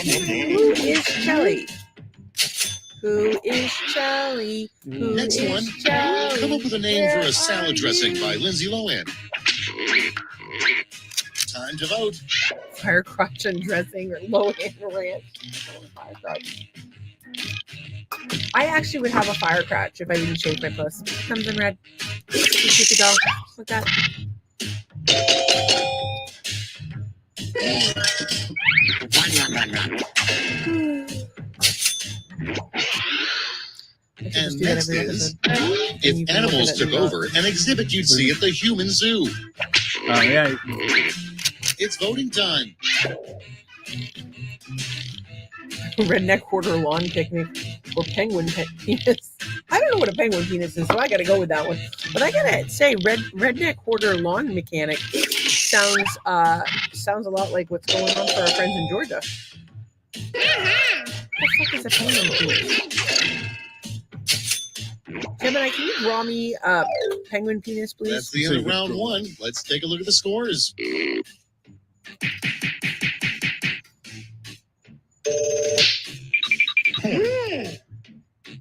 Who is Shelly? Who is Shelly? Who Next is one, Shelly? come up with a name Where for are a salad dressing you? by Lindsay Lohan. Time to vote. Fire crotch and dressing or Lohan ranch. Fire crotch. I actually would have a fire crotch if I didn't shave my puss. Comes in red. Keep it all like that. And next is, if animals took over an exhibit you'd see at the human zoo. Oh, yeah. It's voting time. Redneck quarter lawn picnic or penguin penis. I don't know what a penguin penis is, so I got to go with that one. But I gotta say, redneck quarter lawn mechanic sounds a lot like what's going on for our friends in Georgia. What the fuck is a penguin penis? Gemini, can you draw me a penguin penis, please? That's the end of round 1. Let's take a look at the scores.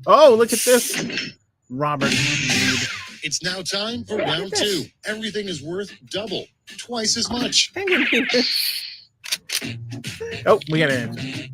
Oh, look at this. Robert. It's now time for round 2. Everything is worth double, twice as much. Penguin penis. Oh, we got an answer.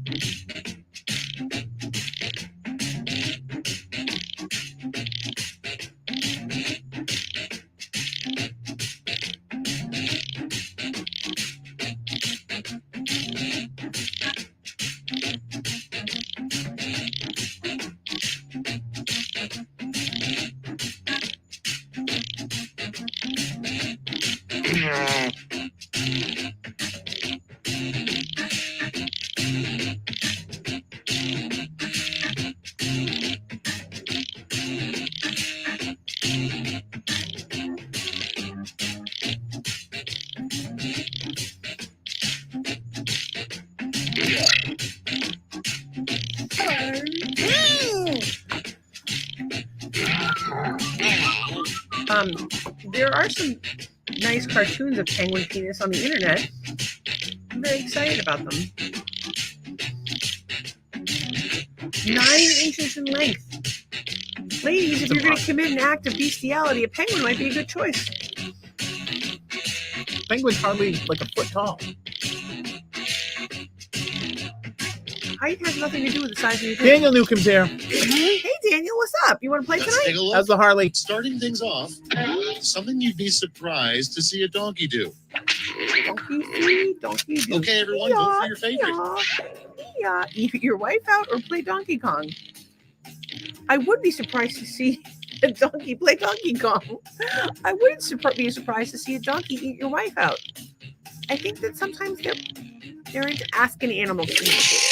There are some nice cartoons of penguin penis on the internet. I'm very excited about them. 9 inches in length. Ladies, if you're going to commit an act of bestiality, a penguin might be a good choice. Penguin's hardly like a foot tall. Height has nothing to do with the size of your dick. Daniel Newcomb's here. Hey, Daniel, what's up? You want to play Let's tonight? take a look. How's the Harley? Starting things off, something you'd be surprised to see a donkey do. Donkey do. Okay, everyone, vote for your favorite. Yeah. Eat your wife out or play Donkey Kong. I would be surprised to see a donkey play Donkey Kong. I wouldn't be surprised to see a donkey eat your wife out. I think that sometimes they're into asking animals to eat.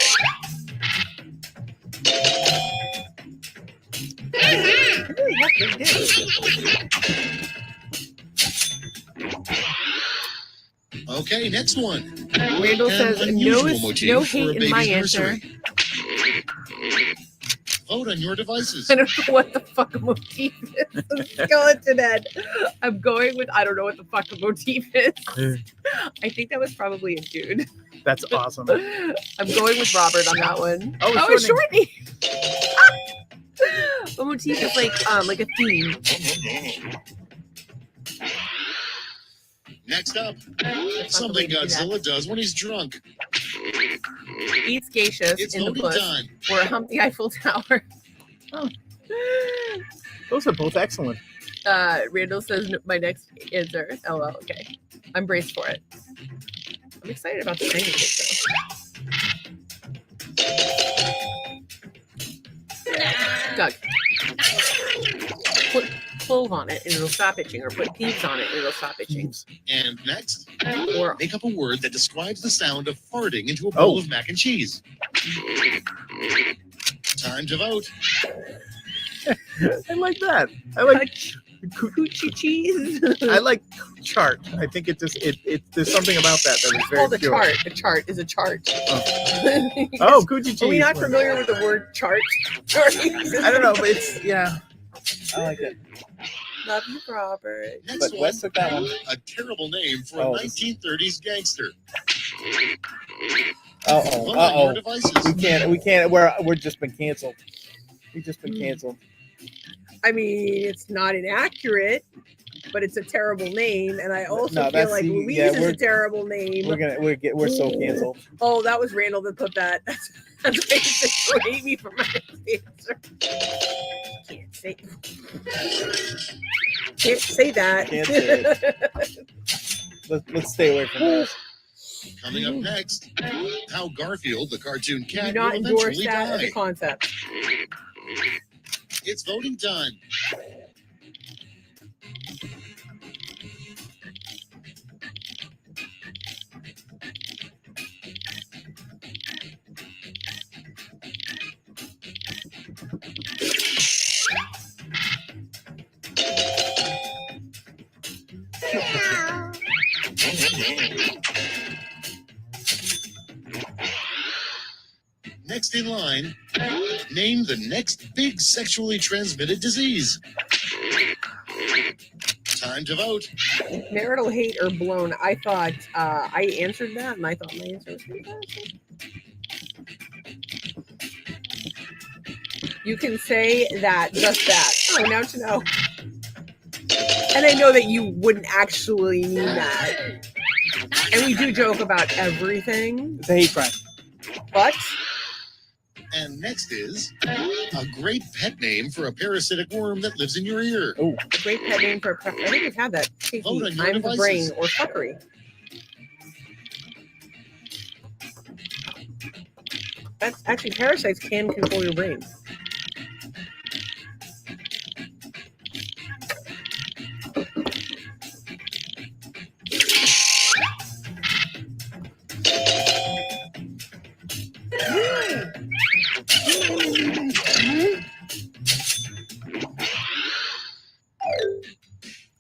I really have big dicks. Okay, next one. Randall An says, unusual motif no for a hate in baby's my answer. nursery. Vote on your devices. I don't know what the fuck a motif is. Skeleton head. I'm going with I don't know what the fuck a motif is. I think that was probably a dude. That's awesome. I'm going with Robert on that one. Oh, it's Shorty. A motif is like a theme. Next up, something Godzilla does when he's drunk. Eats geishas It's in the voting bush time. or hump the Eiffel Tower. Those are both excellent. Randall says my next answer. Oh, well, okay. I'm braced for it. I'm excited about the crazy cake though. Doug. Put clove on it and it'll stop itching, or put thieves on it and it'll stop itching. And next, Or make up a word that describes the sound of farting into a bowl Oh. of mac and cheese. Time to vote. I like that. I like coochie cheese. I like chart. I think it just it there's something about that that is very Called a pure. chart. A chart is a chart. Oh, coochie cheese. Are we not familiar with the word chart? I don't know, but it's yeah. I like it. Love you, Robert. Next But one, Wes took that one. a terrible name for Oh, a 1930s gangster. Uh-oh. Vote on your Uh-oh. devices. We can't we're just been canceled. We've just been canceled. I mean, it's not inaccurate, but it's a terrible name, and I also No, feel that's like the- Louise yeah, is we're- a terrible name. We're so canceled. Oh, that was Randall that put that. That's why he hate me for my answer. Can't say that. Can't say Let's stay away from those. Coming up next, how Garfield, the cartoon Do cat, not will endorse eventually that as die. a concept. It's voting time. Next in line, name the next big sexually transmitted disease. Time to vote. Marital hate or blown. I thought I answered that, and I thought my answer was fantastic. You can say that, just that. Oh, now to know. And I know that you wouldn't actually mean that. And we do joke about everything, It's a hate crime. but And next is a great pet name for a parasitic worm that lives in your ear. a great pet name for I think we've had that. Vote on your I'm the devices. brain or fuckery. That's actually parasites can control your brain.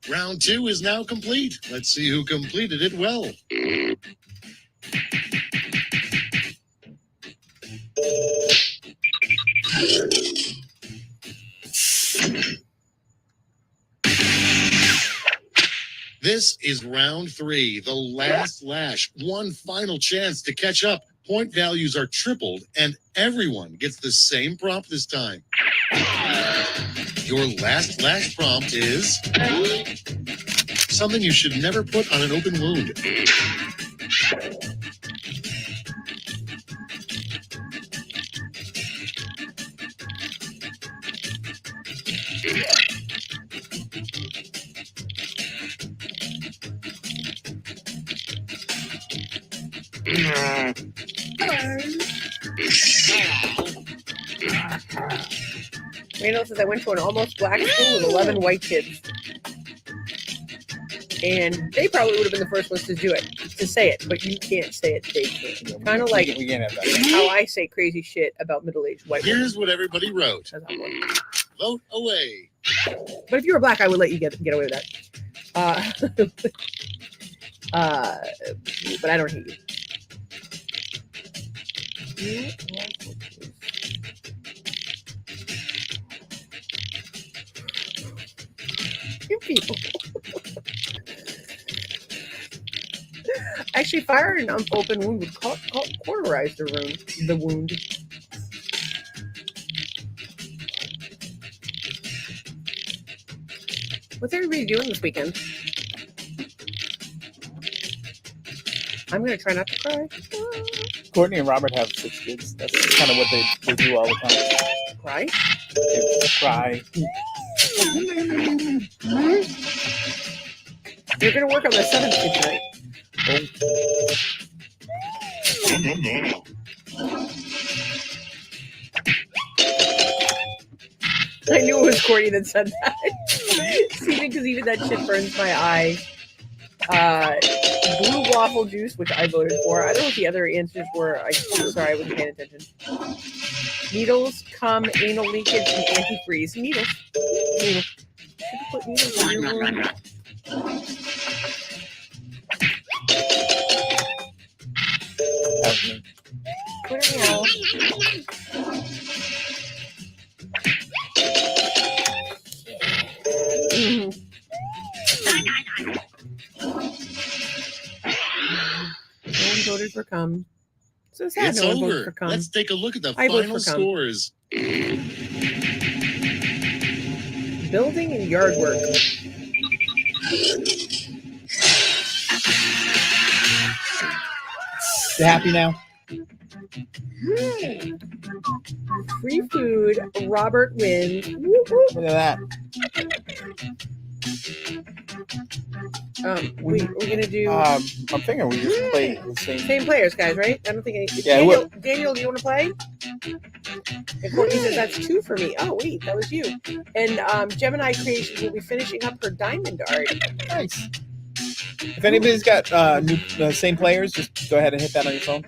Round 2 is now complete. Let's see who completed it well. This is round 3, the last lash. One final chance to catch up. Point values are tripled, and everyone gets the same prompt this time. Your last lash prompt is something you should never put on an open wound. Randall says I went to an almost black school with 11 white kids. And they probably would have been the first ones to do it, to say it, but you can't say it, they can. Kind of like we can't have that. how I say crazy shit about middle-aged white women. Here's what everybody wrote. That's how it works. Vote away. But if you were black, I would let you get away with that. But I don't hate you. You people. Actually, fire an open wound would cauterize the wound. What's everybody doing this weekend? I'm gonna try not to cry. Courtney and Robert have 6 kids. That's kind of what they do all the time. Cry? They cry. You're gonna work on the 7th kid tonight. I knew it was Courtney that said that. See, because even that shit burns my eye. Blue waffle juice, which I voted for. I don't know what the other answers were. I'm sorry, I wasn't paying attention. Needles, cum, anal leakage, and antifreeze. Needles. Needles. Should have put needles in your room. Put it out. No one voted for cum. So sad It's no one voted over. for cum. Let's take a look at the I vote final for cum. scores. Building and yard work. You happy now? Free food. Robert wins. Whoop, whoop. Look at that. We're gonna do I'm thinking we just play the same. same players, guys, right? I don't think any. Yeah, Daniel, do you want to play? And Courtney says that's 2 for me. Oh wait, that was you. And Gemini Creations will be finishing up her diamond art. Nice. If anybody's got same players, just go ahead and hit that on your phone.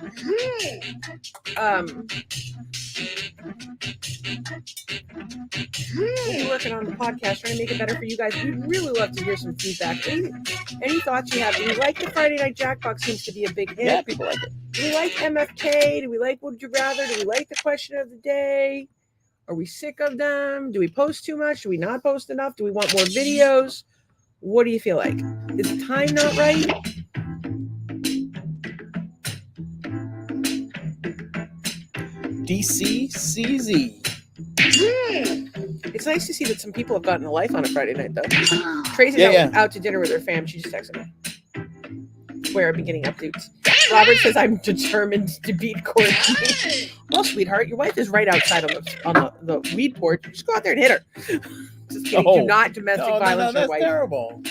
We're working on the podcast, trying to make it better for you guys. We'd really love to hear some feedback. Any thoughts you have? Do we like the Friday Night Jackbox? Seems to be a big hit. Yeah, people like it. Do we like MFK? Do we like Would You Rather? Do we like the question of the day? Are we sick of them? Do we post too much? Do we not post enough? Do we want more videos? What do you feel like? Is the time not right? DCCZ. It's nice to see that some people have gotten a life on a Friday night, though. Tracy's out to dinner with her fam. She just texted me. Where I've been getting updates. Robert says I'm determined to beat Courtney. Well, sweetheart, your wife is right outside on the weed porch. Just go out there and hit her. Just kidding. Oh. Do not domestic violence your that's wife. terrible.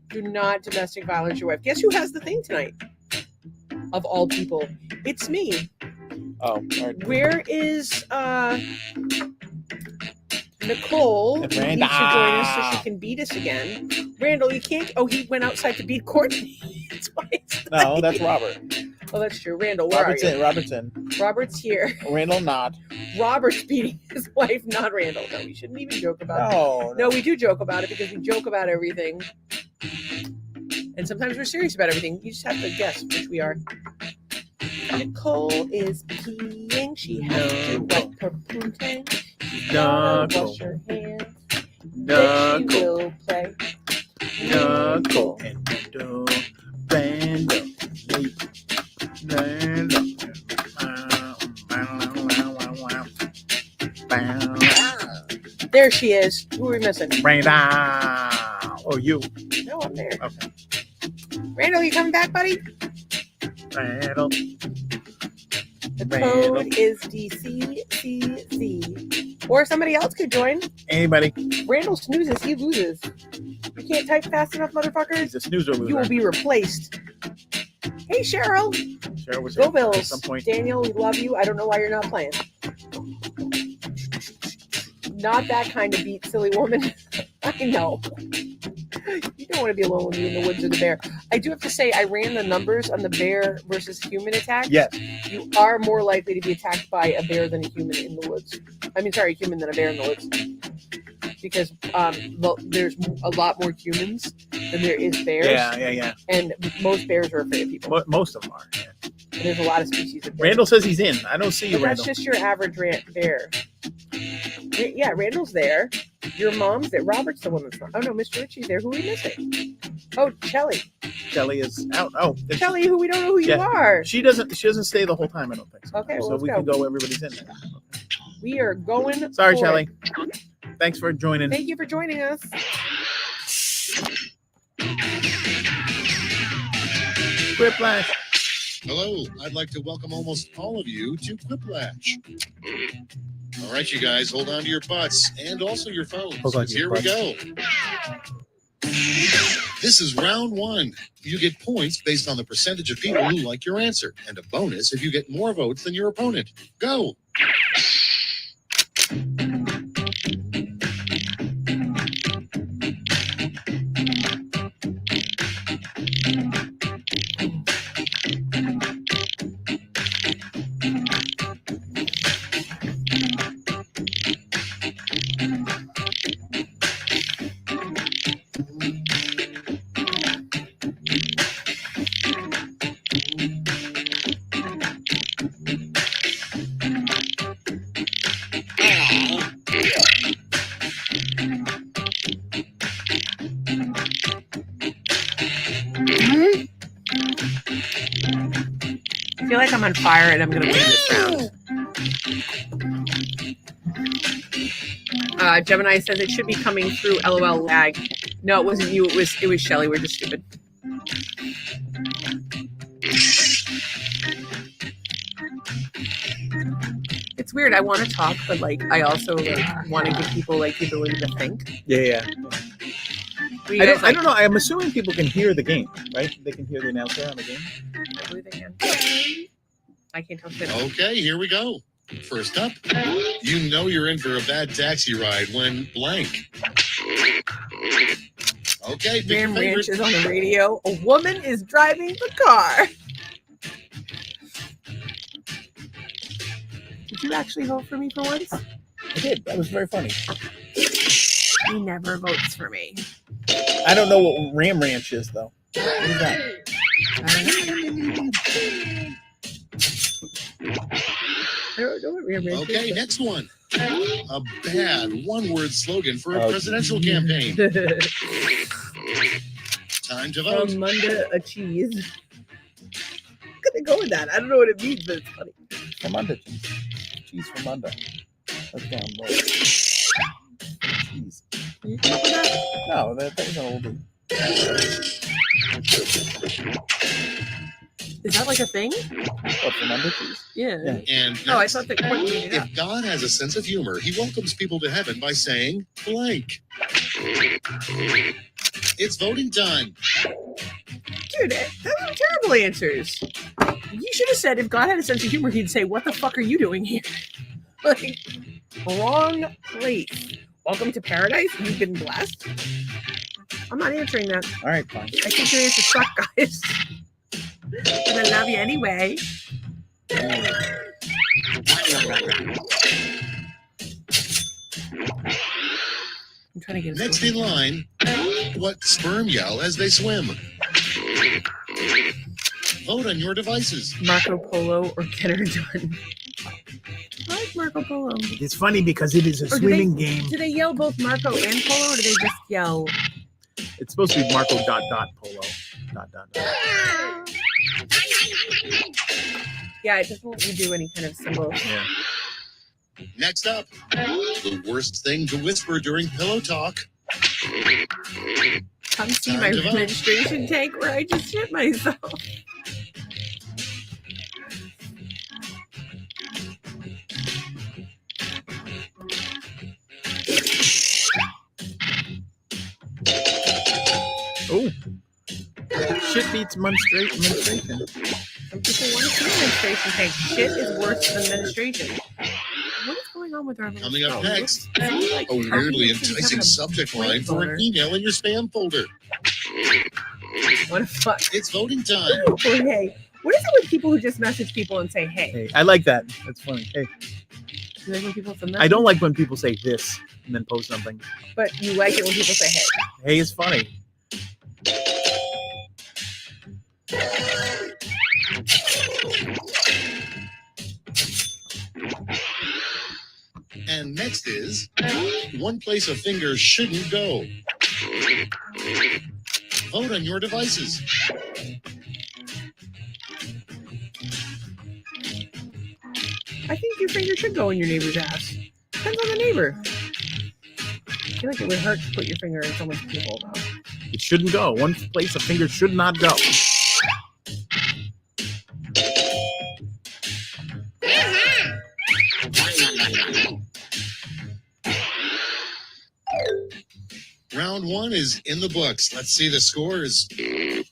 Do not domestic violence your wife. Guess who has the thing tonight? Of all people, it's me. Oh, all right. Where is Nicole? And Needs to join us so she can beat us again. Randall, you can't. Oh, he went outside to beat Courtney. That's why it's No, that's Robert. Oh, that's true. Randall, where are you? Robertson. Robert's here. Randall not. Robert's beating his wife, not Randall. No, we shouldn't even joke about it. No. No, we do joke about it because we joke about everything. And sometimes we're serious about everything. You just have to guess which we are. Nicole is peeing. She has to wipe her poontang. She's gotta wash her hands. Then she will play. Nicole and Randall. There she is. Who are we missing? Randall. Oh, you. No, I'm there. Okay. Randall, you coming back, buddy? Randall. The code is DCCZ. Or somebody else could join. Anybody? Randall snoozes, he loses. You can't type fast enough, motherfuckers. He's a snoozer loser. You will be replaced. Hey, Cheryl. Cheryl was Go here Bills. at some point. Daniel, we love you. I don't know why you're not playing. Not that kind of beat, silly woman. I know. You don't want to be alone when you're in the woods with a bear. I do have to say, I ran the numbers on the bear versus human attack. Yes. You are more likely to be attacked by a bear than a human in the woods. I mean, sorry, a human than a bear in the woods. Because there's a lot more humans than there is bears. Yeah. And most bears are afraid of people. Most of them are. Yeah. And there's a lot of species of bears. Randall says he's in. I don't see you, But that's Randall. just your average bear. Yeah, Randall's there. Your mom's there. Robert's the one that's not. Oh, no, Mr. Ritchie's there. Who are we missing? Oh, Shelly. Shelly is out. Oh, Shelly, who we don't know who you are. She doesn't stay the whole time, I don't think. Okay, well, so let's we go. can go. Everybody's in there. We are going. Sorry, for Shelly. it. Thanks for joining. Thank you for joining us. Whiplash. Hello, I'd like to welcome almost all of you to Quiplash. All right, you guys, hold on to your butts and also your phones. Hold on to your Here we go. This is round one. You get points based on the percentage of people who like your answer, and a bonus if you get more votes than your opponent. Go. I feel like I'm on fire and I'm gonna win this round. Gemini says it should be coming through LOL lag. No, it wasn't you. It was Shelly. We're just stupid. It's weird. I want to talk, but like I also like want to give people like the ability to think. Yeah. But you I guys, don't know. I'm assuming people can hear the game, right? They can hear the announcer on the game. I believe they can. I can't tell shit. Okay, here we go. First up, you know you're in for a bad taxi ride when blank. Okay, pick your Ram favorite. Ranch is on the radio. A woman is driving the car. Did you actually vote for me for once? I did. That was very funny. He never votes for me. I don't know what Ram Ranch is, though. What is that? I don't know what Ram Ranch Okay, is. next one. A bad one-word slogan for a Oh, presidential campaign. Time to vote. From Munda a cheese. I'm gonna go with that. I don't know what it means, but it's funny. From under. Cheese from under. That's down low. Cheese. You come up with that? No, that was an oldie. Is that like a thing? What, from under cheese? Yeah. Yeah. And Oh, I next, thought that Courtney made it up. if God has a sense of humor, he welcomes people to heaven by saying blank. It's voting time. Dude, those are terrible answers. You should have said if God had a sense of humor, he'd say, "What the fuck are you doing here?" Like, wrong place. Welcome to paradise. You've been blessed. I'm not answering that. All right, fine. I think your answers suck, guys. But I love you anyway. I'm trying to get Next in line, what sperm yell as they swim? Vote on your devices. Marco Polo or Get Her Done. I like Marco Polo. It's funny because it is a Or do swimming game. Do they yell both Marco and Polo, or do they just yell? It's supposed to be Marco dot polo. Dot. Yeah, it doesn't let you do any kind of symbol. Yeah. Next up, the worst thing to whisper during pillow talk. Come see Time my to vote. registration tank where I just shit myself. Oh. Shit beats menstruation. Some people want to see menstruation tank. Shit is worse than menstruation. What is going on with our little Coming up phone? next, Like, a weirdly how can you enticing have a subject line for boner? an email in your spam folder. What a fuck. It's voting time. Or hey, what is it with people who just message people and say hey? Hey, I like that. That's funny. Hey, You like when people send that? I don't like when people say this and then post something. But you like it when people say hey. Hey is funny. And next is one place a finger shouldn't go. Vote on your devices. I think your finger should go in your neighbor's ass. Depends on the neighbor. I feel like it would hurt to put your finger in someone's keyhole though. It shouldn't go. One place a finger should not go. round one is in the books. Let's see the scores. I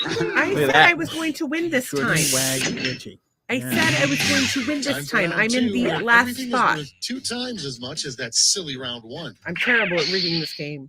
Look at said that. I was going to win this time. Shorty Wag Richie. I said I was going to win Time this for time. round I'm in two, the where last everything spot. is worth 2 times as much as that silly round one. I'm terrible at rigging this game.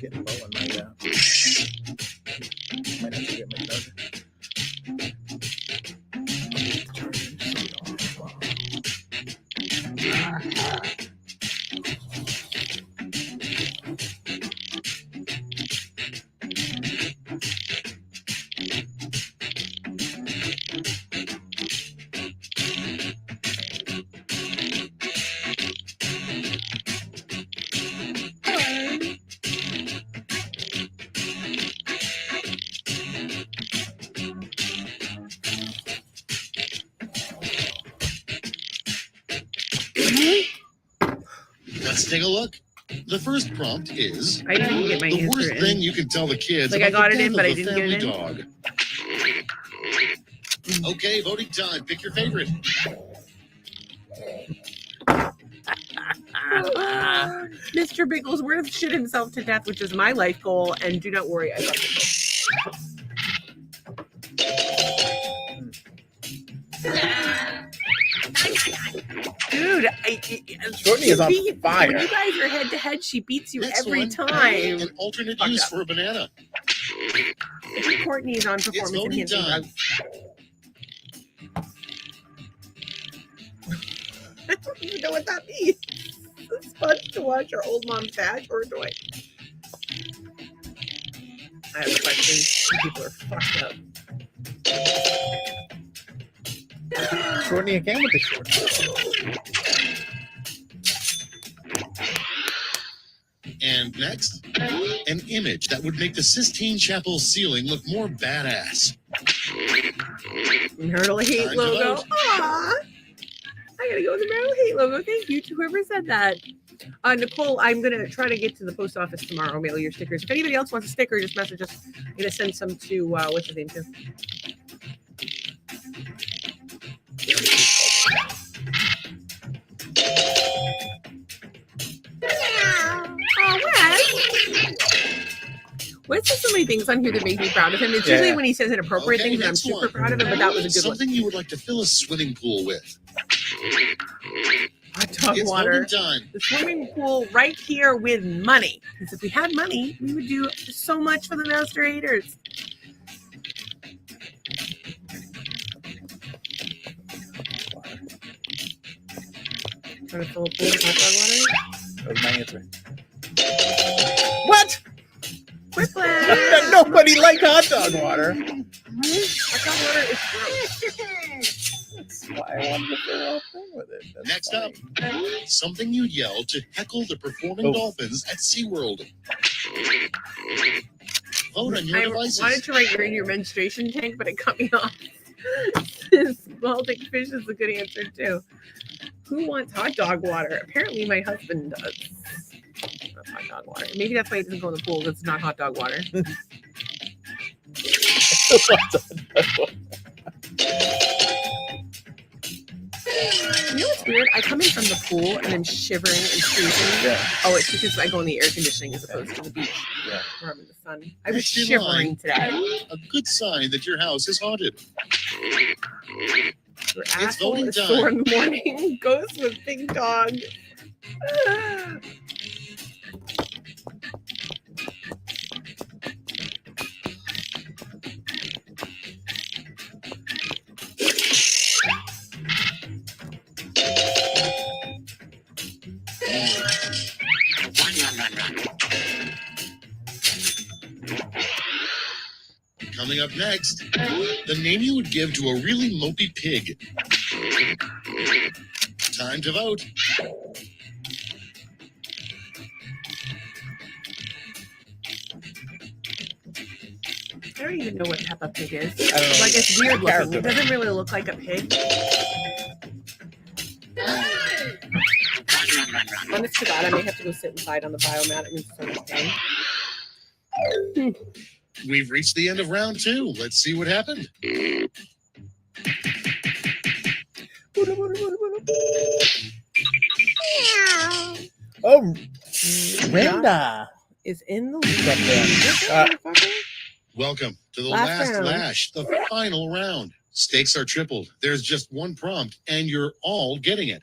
Getting low on my might have to get my charger. Let's take a look. The first prompt is I didn't get my the answer worst in. thing you can tell the kids Like, I about got the it in, death but of I the didn't get it family dog. Okay, voting time. Pick your favorite. Mr. Bigglesworth shit himself to death, which is my life goal. And do not worry, I got this. Dude, Courtney is on fire. When you guys are head to head, she beats you Next every one, time. An alternate Fuck use up. for a banana. Courtney's on performance voting enhancing time. drugs. I don't even know what that means. It's fun to watch your old mom's back, or do I? I have a question. People are fucked up. Courtney again with the shorts. And next, an image that would make the Sistine Chapel ceiling look more badass. Marital hate Time to logo. vote. Aww. I gotta go with the marital hate logo. Thank you to whoever said that. Nicole, I'm gonna try to get to the post office tomorrow. Mail your stickers. If anybody else wants a sticker, just message us. I'm gonna send some to what's his name too. Wes says so many things on here that make me proud of him. It's usually when he says inappropriate Okay, things that I'm next super one. proud of him, but that was a good Something you would like to fill a swimming pool with. one. Hot dog It's water. voting time. The swimming pool right here with money. Because if we had money, we would do so much for the master haters. Trying to fill a pool with hot dog water? That was my answer. What? Whiplash! Nobody liked hot dog water. Hot dog water is gross. That's why I wanted to fill the whole thing with it. That's Next funny. up, something you yell to heckle the performing Oh. dolphins at SeaWorld. Vote on your I devices. wanted to write you're in your menstruation tank, but it cut me off. Baltic fish is a good answer too. Who wants hot dog water? Apparently my husband does. Not hot dog water. Maybe that's why it doesn't go in the pool. It's not hot dog water. You know what's weird? I come in from the pool and I'm shivering and freezing. Yeah. Oh, it's because I go in the air conditioning as opposed to the beach Yeah. where I'm in the sun. I was Next in shivering line, today. A good sign that your house is haunted. Your asshole voting is time. sore in the morning. Ghost with big dog. Coming up next, the name you would give to a really mopey pig. Time to vote. I don't even know what Peppa Pig is. I don't know. Like, it's weird looking. Character. It doesn't really look like a pig. Honest to God, I may have to go sit inside on the biomat. It means so much pain. We've reached the end of round 2. Let's see what happened. Oh, Brenda. Is in the Uh, lead. Welcome to the Last last round. lash, the final round. Stakes are tripled. There's just one prompt, and you're all getting it.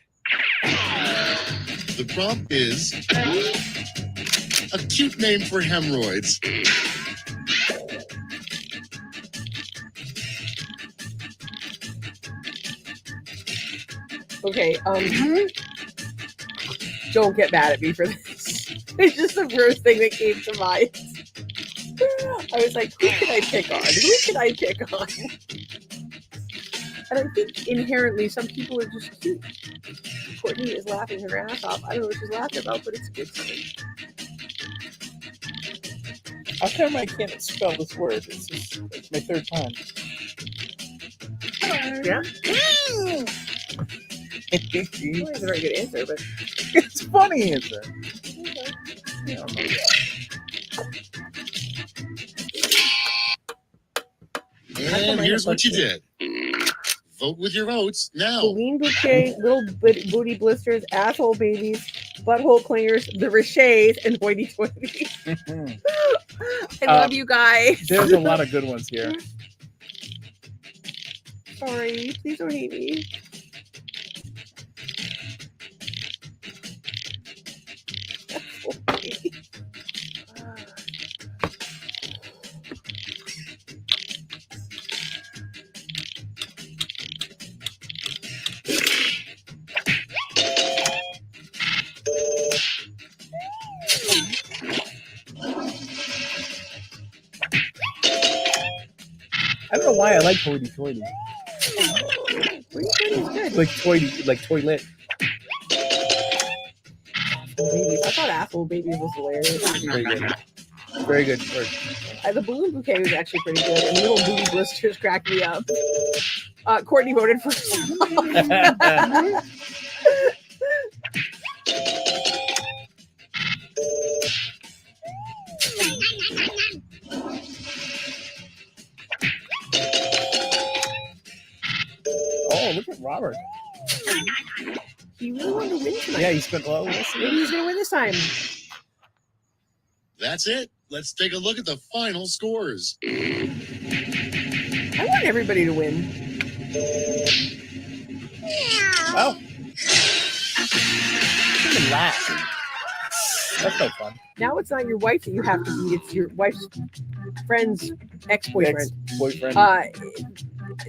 The prompt is a cute name for hemorrhoids. Okay, don't get mad at me for this. It's just the first thing that came to mind. I was like, who can I pick on? Who can I pick on? And I think inherently some people are just cute. Courtney is laughing her ass off. I don't know what she's laughing about, but it's a good sign. How come I can't spell this word? It's my third time. Yeah? It's Well, that's a very good answer, but funny, is it? And here's what you did. Vote with your votes now. balloon bouquet, little booty blisters, asshole babies, butthole clingers, the richettes, and hoity-toity. I love you guys. There's a lot of good ones here. Sorry, please don't hate me. I don't know why I like hoity-toity. Hoity-toity is good. Like toity, like toilet. Babies. I thought asshole babies was hilarious. Very good. Very good word. The balloon bouquet was actually pretty good, and little booty blisters cracked me up. Courtney voted for Oh, look at Robert. He really wanted to win tonight. Yeah, he spent well. Maybe he's gonna win this time. That's it. Let's take a look at the final scores. I want everybody to win. Oh. Even laugh. That's no fun. Now it's not your wife that you have to beat; it's your wife's friend's ex-boyfriend. Ex-boyfriend.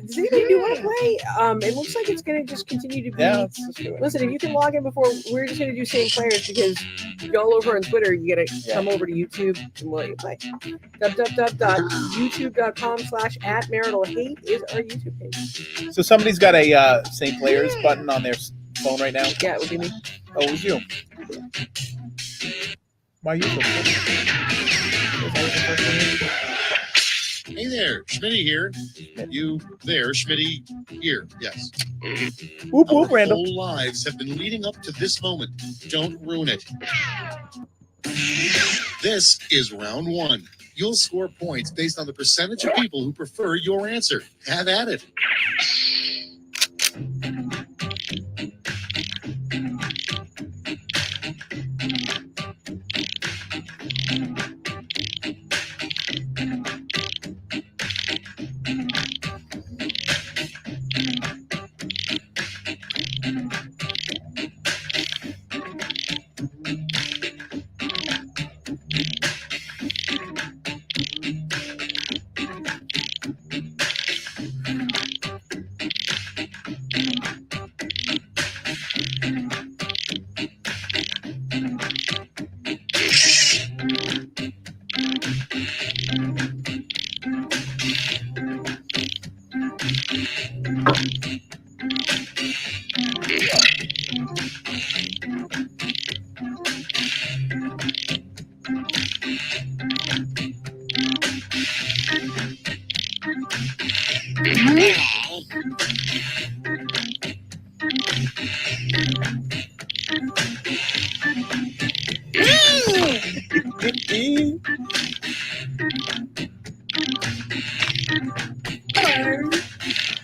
Does anybody want to play? It looks like it's going to just continue to be. Yeah, let's do it. Listen, if you can log in before, we're just going to do same players because you go over on Twitter, you got to come over to YouTube and we'll let you play. youtube.com/@maritalhate is our YouTube page. So somebody's got a same players button on their phone right now. Yeah, it would be me. Oh, it was you. Why are you so Hey there, Schmitty here. You there, Schmitty here. Yes. Whoop Our whoop, Randall. whole lives have been leading up to this moment. Don't ruin it. This is round 1. You'll score points based on the percentage of people who prefer your answer. Have at it.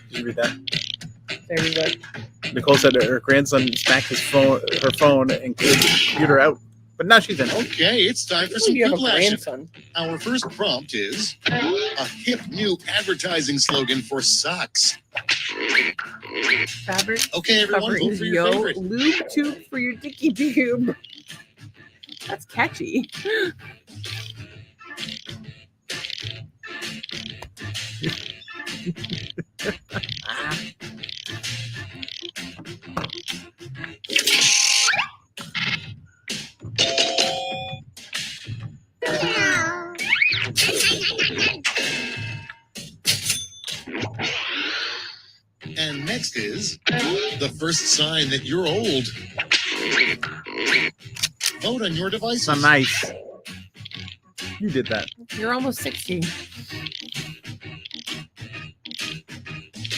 you read that? There we go. Nicole said that her grandson smacked her phone, and cleared the computer out. But now she's in. Okay, it's time for When some you have a quick action. grandson. Our first prompt is a hip new advertising slogan for socks. Fabric Okay, everyone, vote coverings, for your yo. favorite. Lube tube for your dicky tube. That's catchy. And next is the first sign that you're old. Vote on your devices. It's not nice. You did that. You're almost 60.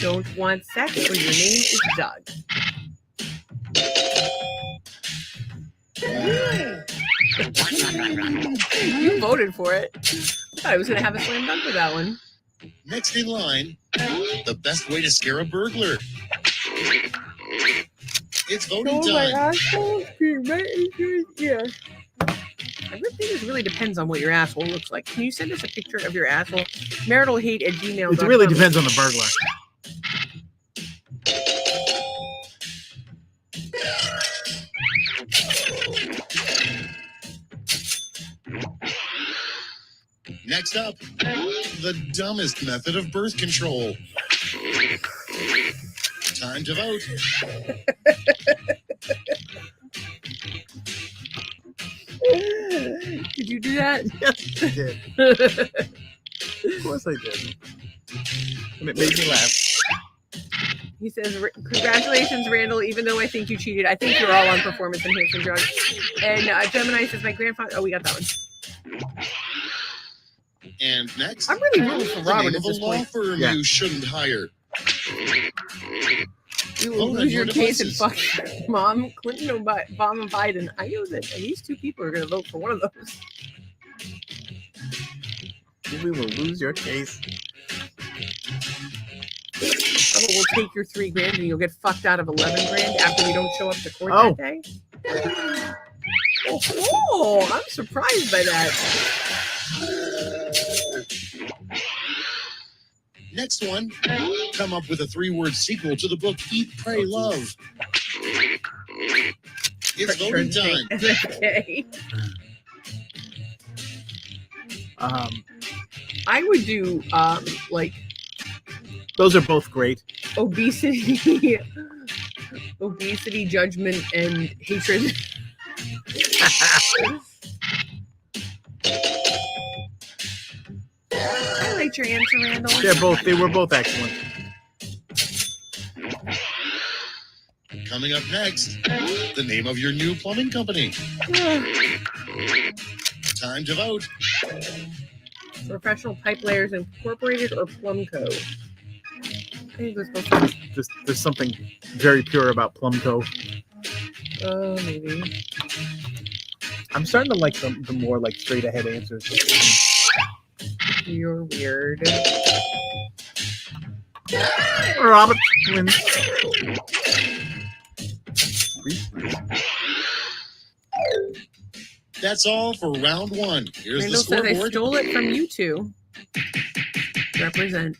Don't want sex when your name is Doug. You voted for it. I thought I was going to have a slam dunk with that one. Next in line, the best way to scare a burglar. It's voting time. asshole right into his ear. I really think this really depends on what your asshole looks like. Can you send us a picture of your asshole? Maritalhate@gmail.com. It really depends on the burglar. Next up, the dumbest method of birth control. Time to vote. Did you do that? Yes, I did. Of course I did. And it made me laugh. He says, congratulations, Randall, even though I think you cheated. I think you're all on performance enhancing drugs. And Gemini says, my grandfather... Oh, we got that one. And next, I'm really rooting for the Robert name at of a this law point. firm Yeah. you shouldn't hire. You will Vote on lose your your case and devices. fuck Mom, Clinton, Obama, Biden. I know that at least two people are going to vote for one of those. We will lose your case. Robert will take your $3,000 and you'll get fucked out of $11,000 after we don't show up to court Oh. that day. Oh, I'm surprised by that. Next one, come up with a 3-word sequel to the book Eat, Pray, Love. It's voting time. Okay. I would do like Those are both great. obesity, judgment, and hatred. I liked your answer, Randall. They were both excellent. Coming up next, the name of your new plumbing company. Time to vote. Professional Pipe Layers Incorporated or Plumco? I think those both. There's something very pure about Plumco. Oh, maybe. I'm starting to like the more like straight ahead answers. You're weird. Robert wins. That's all for round one. Here's Randall the says I scoreboard. stole it from you two. Represent.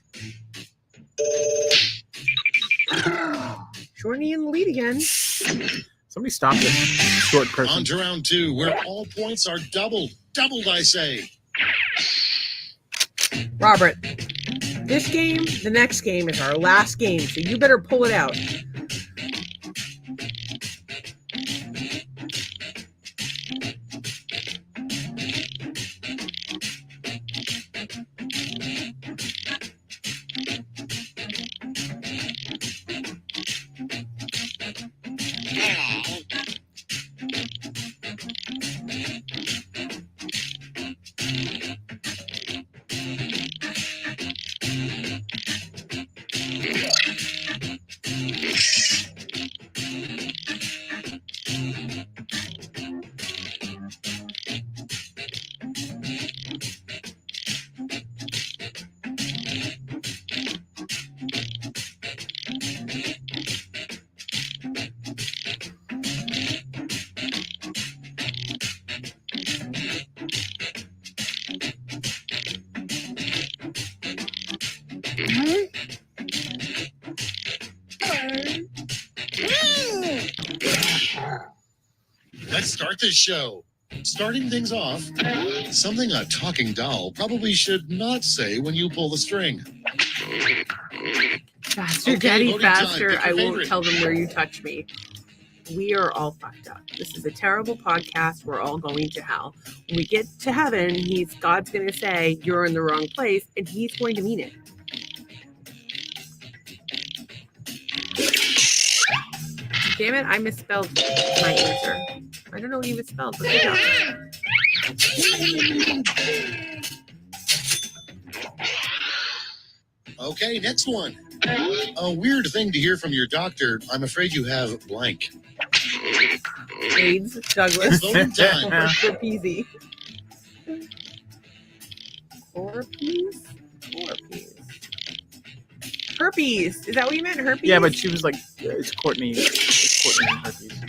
Shorty in the lead again. Somebody stop this short On person. to round two, where all points are doubled. Doubled, I say. Robert, this game, the next game is our last game, so you better pull it out. Let's start this show. Starting things off, something a talking doll probably should not say when you pull the string. Faster, Okay, Daddy, voting time. faster. Pick your I won't favorite. tell them where you touch me. We are all fucked up. This is a terrible podcast. We're all going to hell. When we get to heaven, God's going to say, you're in the wrong place, and he's going to mean it. Damn it, I misspelled my answer. I don't know what you misspelled, but good job. Okay, next one. A weird thing to hear from your doctor. I'm afraid you have blank. AIDS, Douglas. Voting time. Herpes. Herpes? Herpes. Is that what you meant? Herpes? Yeah, but she was like, it's Courtney. It's Courtney and herpes.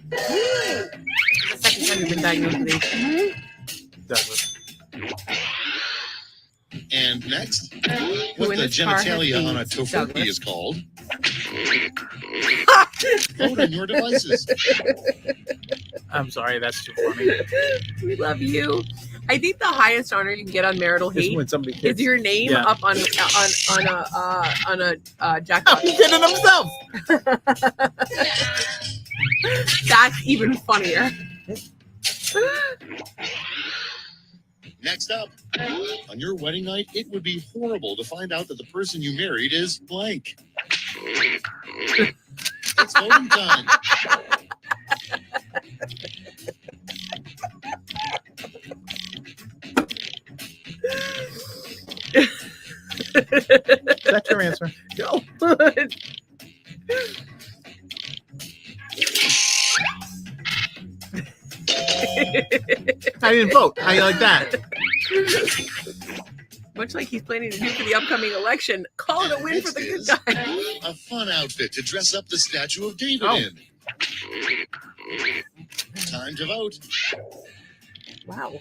The second time you've been diagnosed with AIDS. Douglas. And next, Who what in the this car has genitalia on a AIDS, tofurkey Douglas? is called. Vote on your devices. I'm sorry, that's too funny. We love you. I think the highest honor you can get on marital Just hate when somebody is kids. your name Yeah. up on a Jackbox. He did it himself. That's even funnier. Next up, on your wedding night, it would be horrible to find out that the person you married is blank. It's voting time. Is that your answer? No. I didn't vote. How you like that? Much like he's planning to do for the upcoming election, call it a win for the good Next guy. A fun outfit to dress up the statue of David Oh. in. Time to vote. Wow.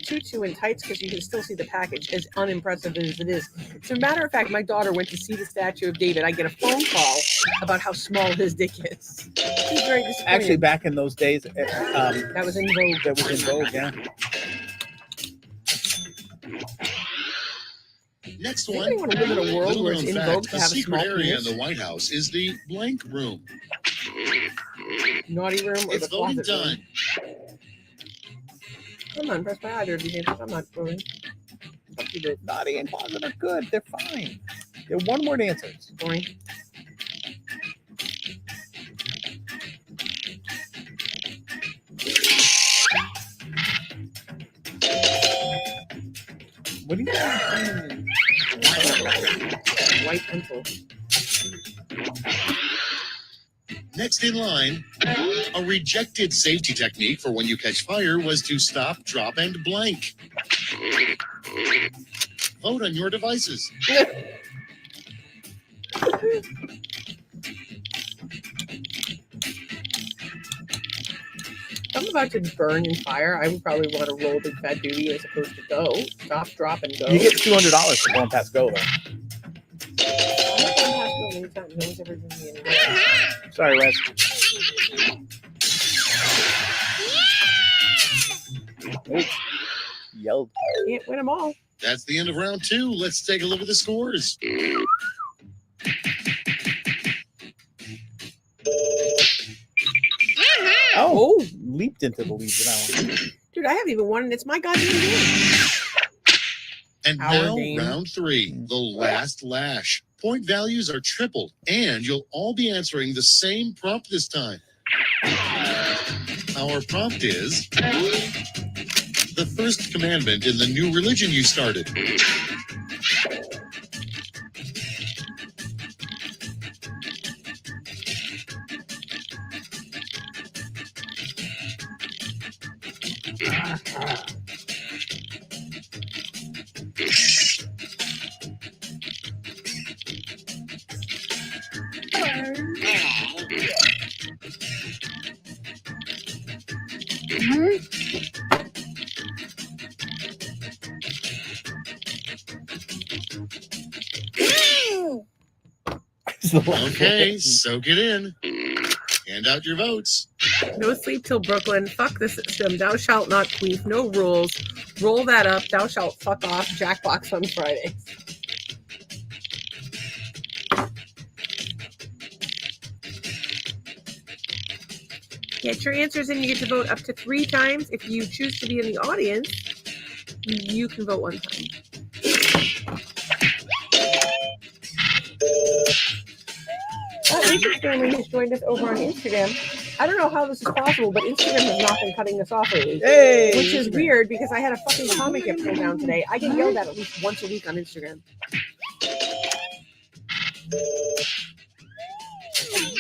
Tutu and tights because you can still see the package, as unimpressive as it is. As a matter of fact, my daughter went to see the statue of David. I get a phone call about how small his dick is. She's very disappointed. Actually, back in those days, that was in vogue. that was in vogue. Yeah. Next Anybody one. want to live in a world Little where it's known in vogue fact, to a have a secret small area in penis? the White House is the blank room. Naughty room or It's the voting closet room? time. I'm not impressed by either of these answers. I'm not voting. The naughty and closet are good. They're fine. They're one-word answers. Boring. What are you doing? White pencil. Next in line, a rejected safety technique for when you catch fire was to stop, drop, and blank. Vote on your devices. If I'm about to burn in fire, I would probably want to roll big fat duty as opposed to go. Stop, drop, and go. You get $200 for going past go, though. Sorry, Wes. Oh, yelled. Can't win them all. That's the end of round two. Let's take a look at the scores. Oh, leaped into the lead with that one. Dude, I haven't even won, and it's my goddamn game. And Our now game. round three, the last lash. Point values are tripled, and you'll all be answering the same prompt this time. Our prompt is the first commandment in the new religion you started. Okay, soak it in. Hand out your votes. No sleep till Brooklyn. Fuck the system. Thou shalt not queef. No rules. Roll that up. Thou shalt fuck off. Jackbox on Friday. Get your answers in. You get to vote up to 3 times. If you choose to be in the audience, you can vote 1 time. Rachel's family has joined us over on Instagram. I don't know how this is possible, but Instagram has not been cutting us off lately. Hey, Which is weird because I had a fucking comment get pulled down today. I get yelled at least once a week on Instagram.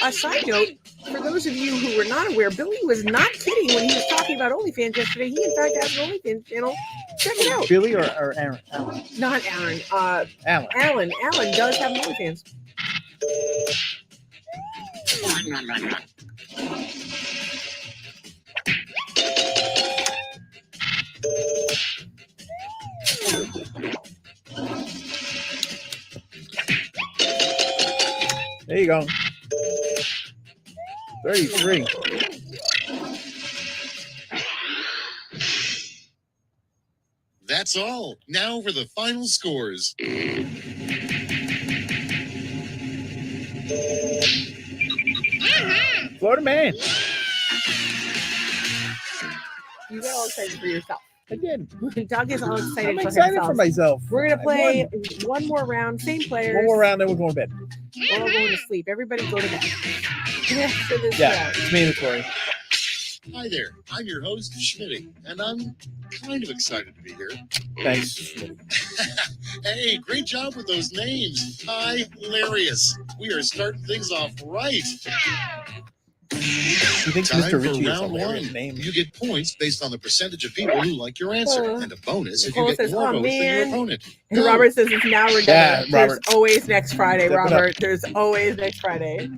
A side note, for those of you who were not aware, Billy was not kidding when he was talking about OnlyFans yesterday. He, in fact, has an OnlyFans channel. Check it out. Billy or Aaron? Alan. Not Aaron. Alan. Alan does have an OnlyFans. There you go. 33. That's all. Now for the final scores. Florida man. You got all excited for yourself. I did. Doug is all excited I'm for excited himself. for myself. We're gonna I play won. one more round, same players. One more round, then we're going to bed. We're all going to sleep. Everybody go to bed. After this Yeah, round. it's mandatory. Hi there. I'm your host, Schmitty, and I'm kind of excited to be here. Thanks. Hey, great job with those names. Hilarious. We are starting things off right. He thinks Time Mr. for Ritchie is a round hilarious one. name. You get points based on the percentage of people who like your answer, and a bonus if Nicole you get says, more "Oh, votes than your man." opponent. And Go. Robert says it's now redundant. Yeah, There's Robert. always next Friday, Step it up. Robert. There's always next Friday.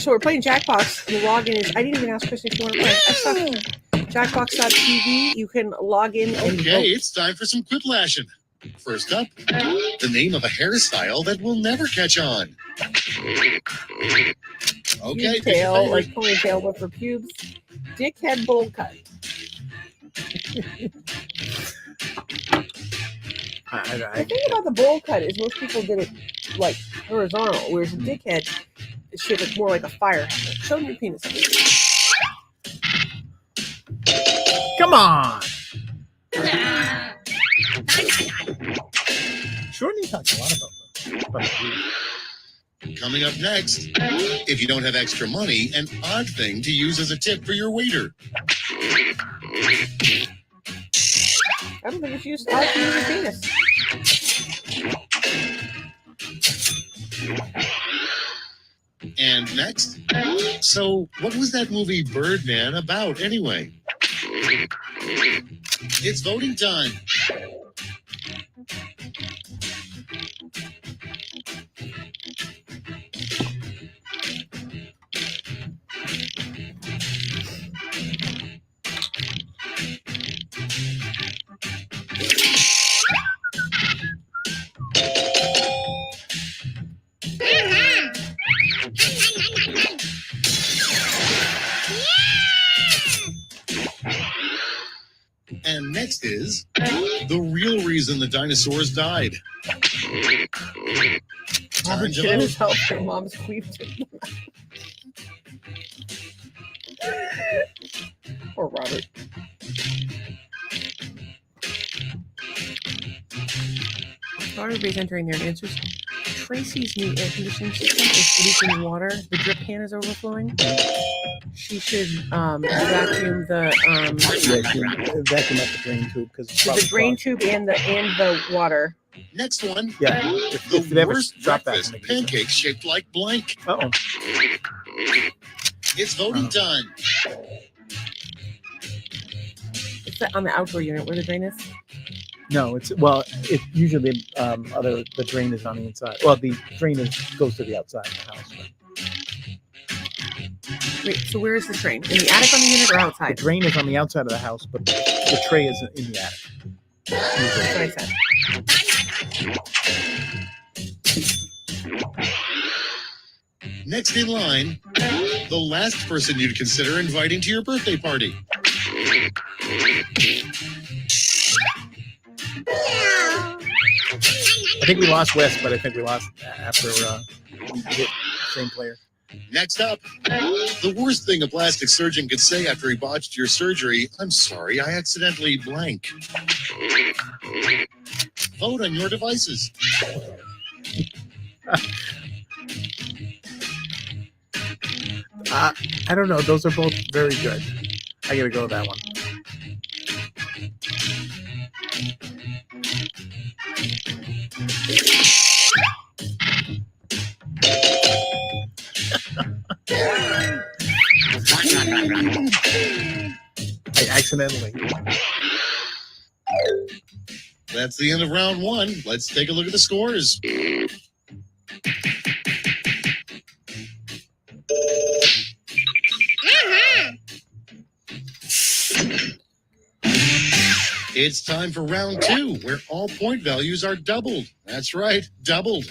We're playing Jackbox. The login is. I didn't even ask Kristen if you want to play. I suck. Jackbox.tv. You can log in and Okay, vote. it's time for some quiplashing. First up, the name of a hairstyle that will never catch on. Okay, pick your Tail, favorite. like ponytail, but for pubes. Dickhead bowl cut. The thing about the bowl cut is most people did it like horizontal, whereas a dickhead is shit that's more like a fire. Show me your penis. Come on. Shorty talks a lot about that. Coming up next, if you don't have extra money, an odd thing to use as a tip for your waiter. I don't think it's used to use your penis. And next, so what was that movie Birdman about anyway? It's voting time. And next is the real reason the dinosaurs died. Time Robert to shit in vote. his help. Her mom's queefed him. Poor Robert. While everybody's entering their answers, Tracy's new air conditioning system is leaking water. The drip pan is overflowing. She should vacuum the Vacuum up the drain tube because the drain tube and the water. Next one, Yeah. If the they ever worst drop that, breakfast make it easy. pancakes shaped like blank. Uh-oh. It's voting time. It's on the outdoor unit where the drain is. No, it's usually the drain is on the inside. Well, the drain goes to the outside of the house. Wait, so where is the drain? In the attic on the unit or The outside? drain is on the outside of the house, but the tray is in the attic. That's what I said. Next in line, the last person you'd consider inviting to your birthday party. I think we lost West, but I think we lost after we hit same player. Next up, the worst thing a plastic surgeon could say after he botched your surgery: "I'm sorry, I accidentally blank." Vote on your devices. I don't know. Those are both very good. I gotta go with that one. I accidentally. That's the end of round one. Let's take a look at the scores. It's time for round two, where all point values are doubled. That's right, doubled.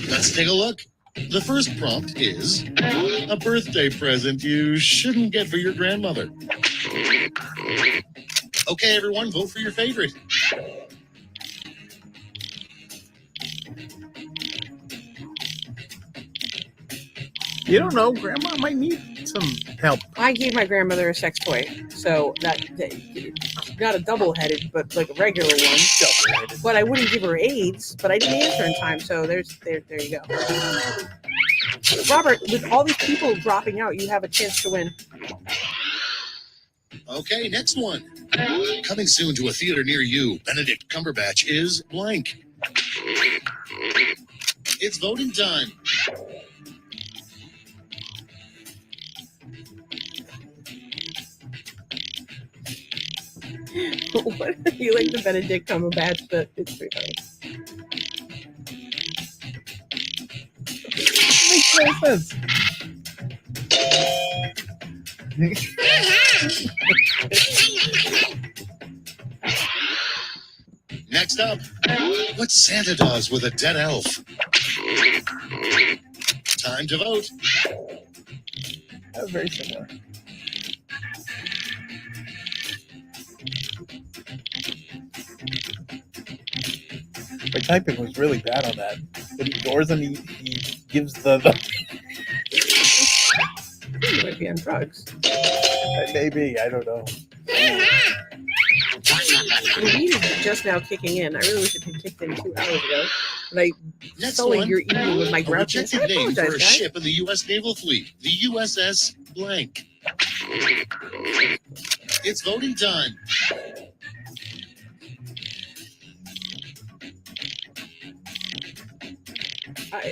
Let's take a look. The first prompt is a birthday present you shouldn't get for your grandmother. Okay, everyone, vote for your favorite. You don't know. Grandma might need some help. I gave my grandmother a sex toy, so that not a double-headed, but like a regular one. But I wouldn't give her AIDS, but I didn't answer in time, so there you go. Robert, with all these people dropping out, you have a chance to win. Okay, next one. Coming soon to a theater near you, Benedict Cumberbatch is blank. It's voting time. What? You like the Benedict Cumberbatch, but it's pretty funny. Makes no sense. Next up, what Santa does with a dead elf. Time to vote. That was very similar. My typing was really bad on that. But he ignores and he gives the You might be on drugs. maybe, I don't know. The weed is just now kicking in. I really wish it had kicked in 2 hours ago. But I Next sullied one. your evening with my A grouchiness. I rejected name for apologize, a guys. ship in the U.S. Naval Fleet, the USS blank. It's voting time.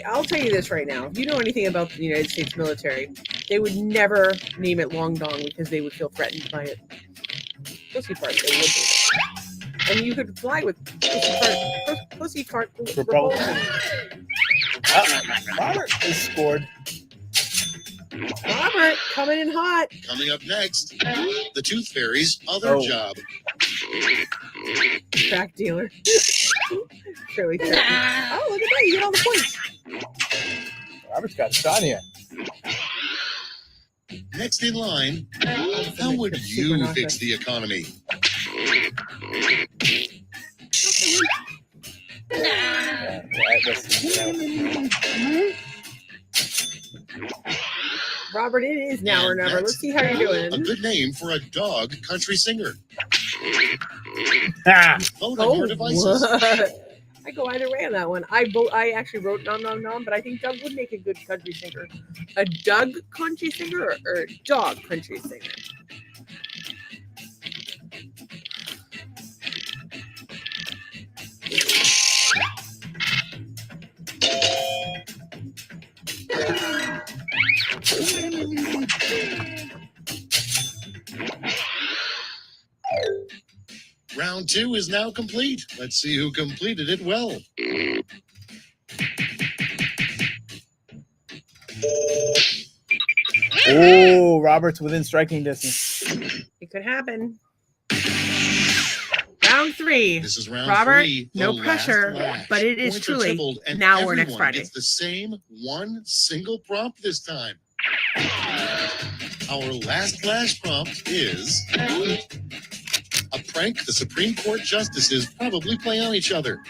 I'll tell you this right now. If you know anything about the United States military, they would never name it Long Dong because they would feel threatened by it. Pussy fart, they would name it. And you could fly with pussy fart Propulsion. Robert is scored. Robert, coming in hot. Coming up next, the Tooth Fairy's other Oh. job. Crack dealer. Surely threatened. Oh, look at that. You get all the points. Robert's got a shot here. Next in line, how would you fix the economy? Yeah, Robert, it is now or And never. Let's see how you're A doing. good name for a dog country singer. Ah, Vote on your devices. what? I go either way on that one. I actually wrote nom nom nom, but I think Doug would make a good country singer. A Doug country singer or a dog country singer? Round 2 is now complete. Let's see who completed it well. oh, Robert's within striking distance. It could happen. Round 3. This is round Robert, 3. the no last pressure, lash. but it is Points are truly tripled, and now or next everyone Friday. gets the same one single prompt this time. Our last flash prompt is a prank the Supreme Court justices probably play on each other.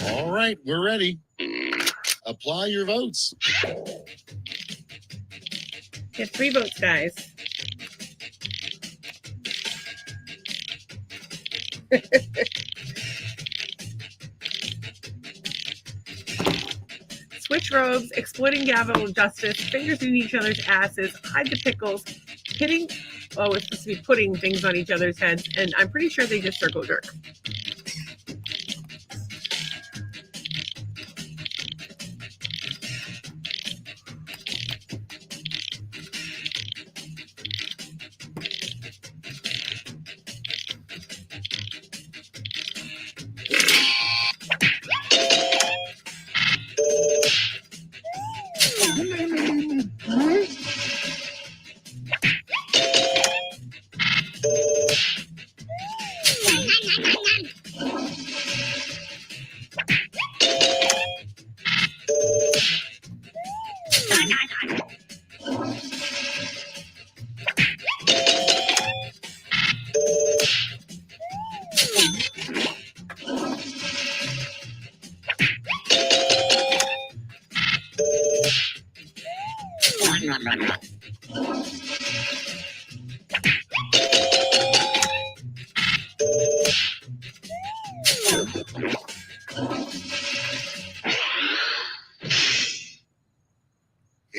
All right, we're ready. Apply your votes. Get 3 votes, guys. Switch robes, exploiting gavel justice, fingers in each other's asses, hide the pickles, hitting. Oh, it's supposed to be putting things on each other's heads, and I'm pretty sure they just circle jerk.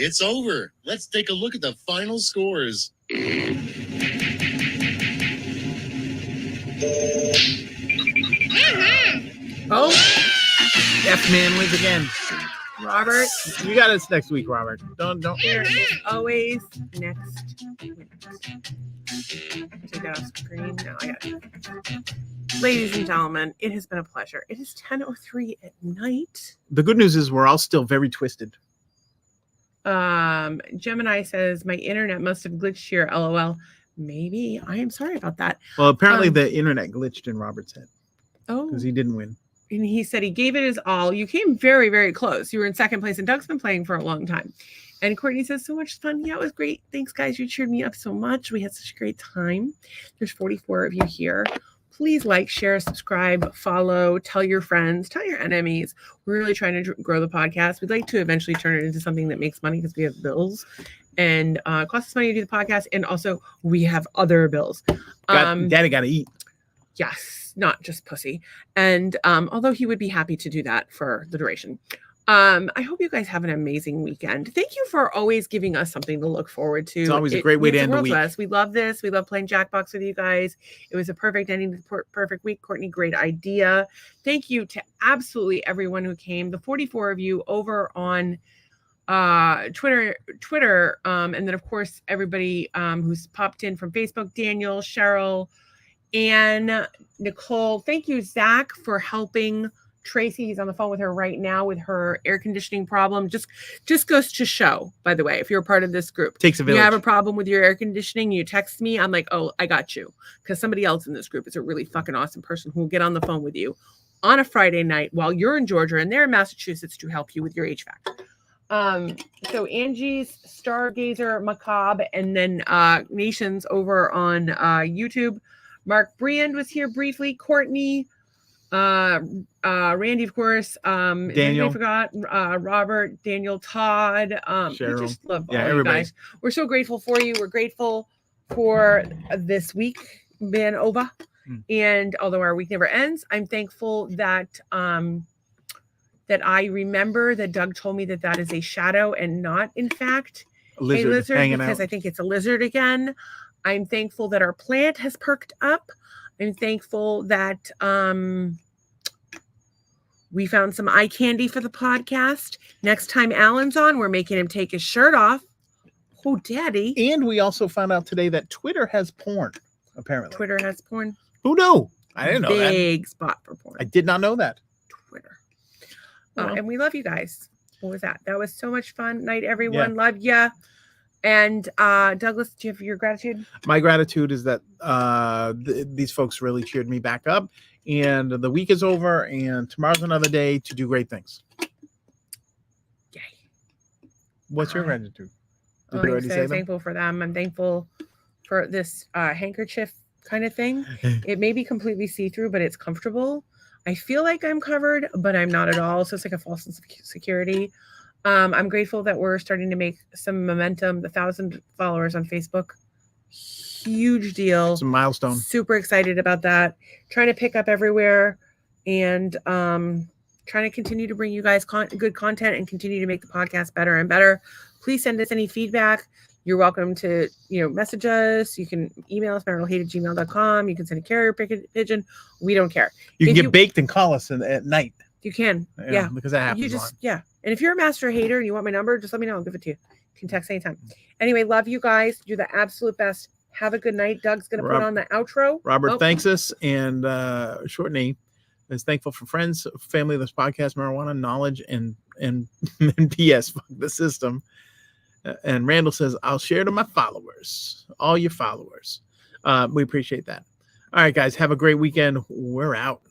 It's over. Let's take a look at the final scores. Oh, F-Man wins again. Robert, You got us next week, Robert. Don't. there is always next week. Take that off screen. No, I got it. Ladies and gentlemen, it has been a pleasure. It is 10:03 at night. The good news is we're all still very twisted. Gemini says my internet must have glitched here. LOL. Maybe. I am sorry about that. Well, apparently the internet glitched in Robert's head Oh, because he didn't win. and he said he gave it his all. You came very, very close. You were in second place, and Doug's been playing for a long time. And Courtney says, so much fun. Yeah, it was great. Thanks, guys. You cheered me up so much. We had such a great time. There's 44 of you here. Please like, share, subscribe, follow, tell your friends, tell your enemies. We're really trying to grow the podcast. We'd like to eventually turn it into something that makes money because we have bills and it costs us money to do the podcast. And also we have other bills. Daddy got to eat. Yes, not just pussy. And although he would be happy to do that for the duration. I hope you guys have an amazing weekend. Thank you for always giving us something to look forward to. It's always a great way to means end the world week. us. We love this. We love playing Jackbox with you guys. It was a perfect ending to the perfect week. Courtney, great idea. Thank you to absolutely everyone who came. The 44 of you over on Twitter, and then of course everybody who's popped in from Facebook, Daniel, Cheryl, Anne, Nicole. Thank you, Zach, for helping Tracy. He's on the phone with her right now with her air conditioning problem. Just goes to show, by the way, if you're a part of this group, Takes a you village. have a problem with your air conditioning, you text me, I'm like, oh, I got you. Because somebody else in this group is a really fucking awesome person who will get on the phone with you on a Friday night while you're in Georgia and they're in Massachusetts to help you with your HVAC. So Angie's Stargazer Macabre, and then Nations over on YouTube. Mark Briand was here briefly. Courtney, Randy, of course. Daniel. I forgot. Robert, Daniel, Todd. We Cheryl. just love Yeah, all you everybody. guys. We're so grateful for you. We're grateful for this week being over. And although our week never ends, I'm thankful that that I remember that Doug told me that is a shadow and not, in fact, A lizard, hanging because out. I think it's a lizard again. I'm thankful that our plant has perked up. I'm thankful that we found some eye candy for the podcast. Next time Alan's on, we're making him take his shirt off. Oh, daddy. And we also found out today that Twitter has porn, apparently. Twitter has porn. Who knew? I didn't know that. Big spot for porn. I did not know that. Twitter. Well. And we love you guys. What was that? That was so much fun. Night, everyone. Love ya. And Douglas, do you have your gratitude? My gratitude is that these folks really cheered me back up. And the week is over, and tomorrow's another day to do great things. Yay. What's your gratitude? Did I'm you already say them? thankful for them. I'm thankful for this handkerchief kind of thing. It may be completely see-through, but it's comfortable. I feel like I'm covered, but I'm not at all. So it's like a false sense of security. I'm grateful that we're starting to make some momentum. The 1,000 followers on Facebook, huge deal. It's a milestone. Super excited about that. Trying to pick up everywhere, and trying to continue to bring you guys good content and continue to make the podcast better and better. Please send us any feedback. You're welcome to message us. You can email us maritalhate@gmail.com. You can send a carrier pigeon. We don't care. You can If get baked and call us at night. You can. Yeah. Because that happens. You just, And if you're a master hater and you want my number, just let me know. I'll give it to you. You can text anytime. Anyway, love you guys. Do the absolute best. Have a good night. Doug's going to put on the outro. Robert thanks us, and Shortney is thankful for friends, family, this podcast, marijuana, knowledge, and PS, fuck the system. And Randall says, I'll share to my followers, all your followers. We appreciate that. All right, guys, have a great weekend. We're out.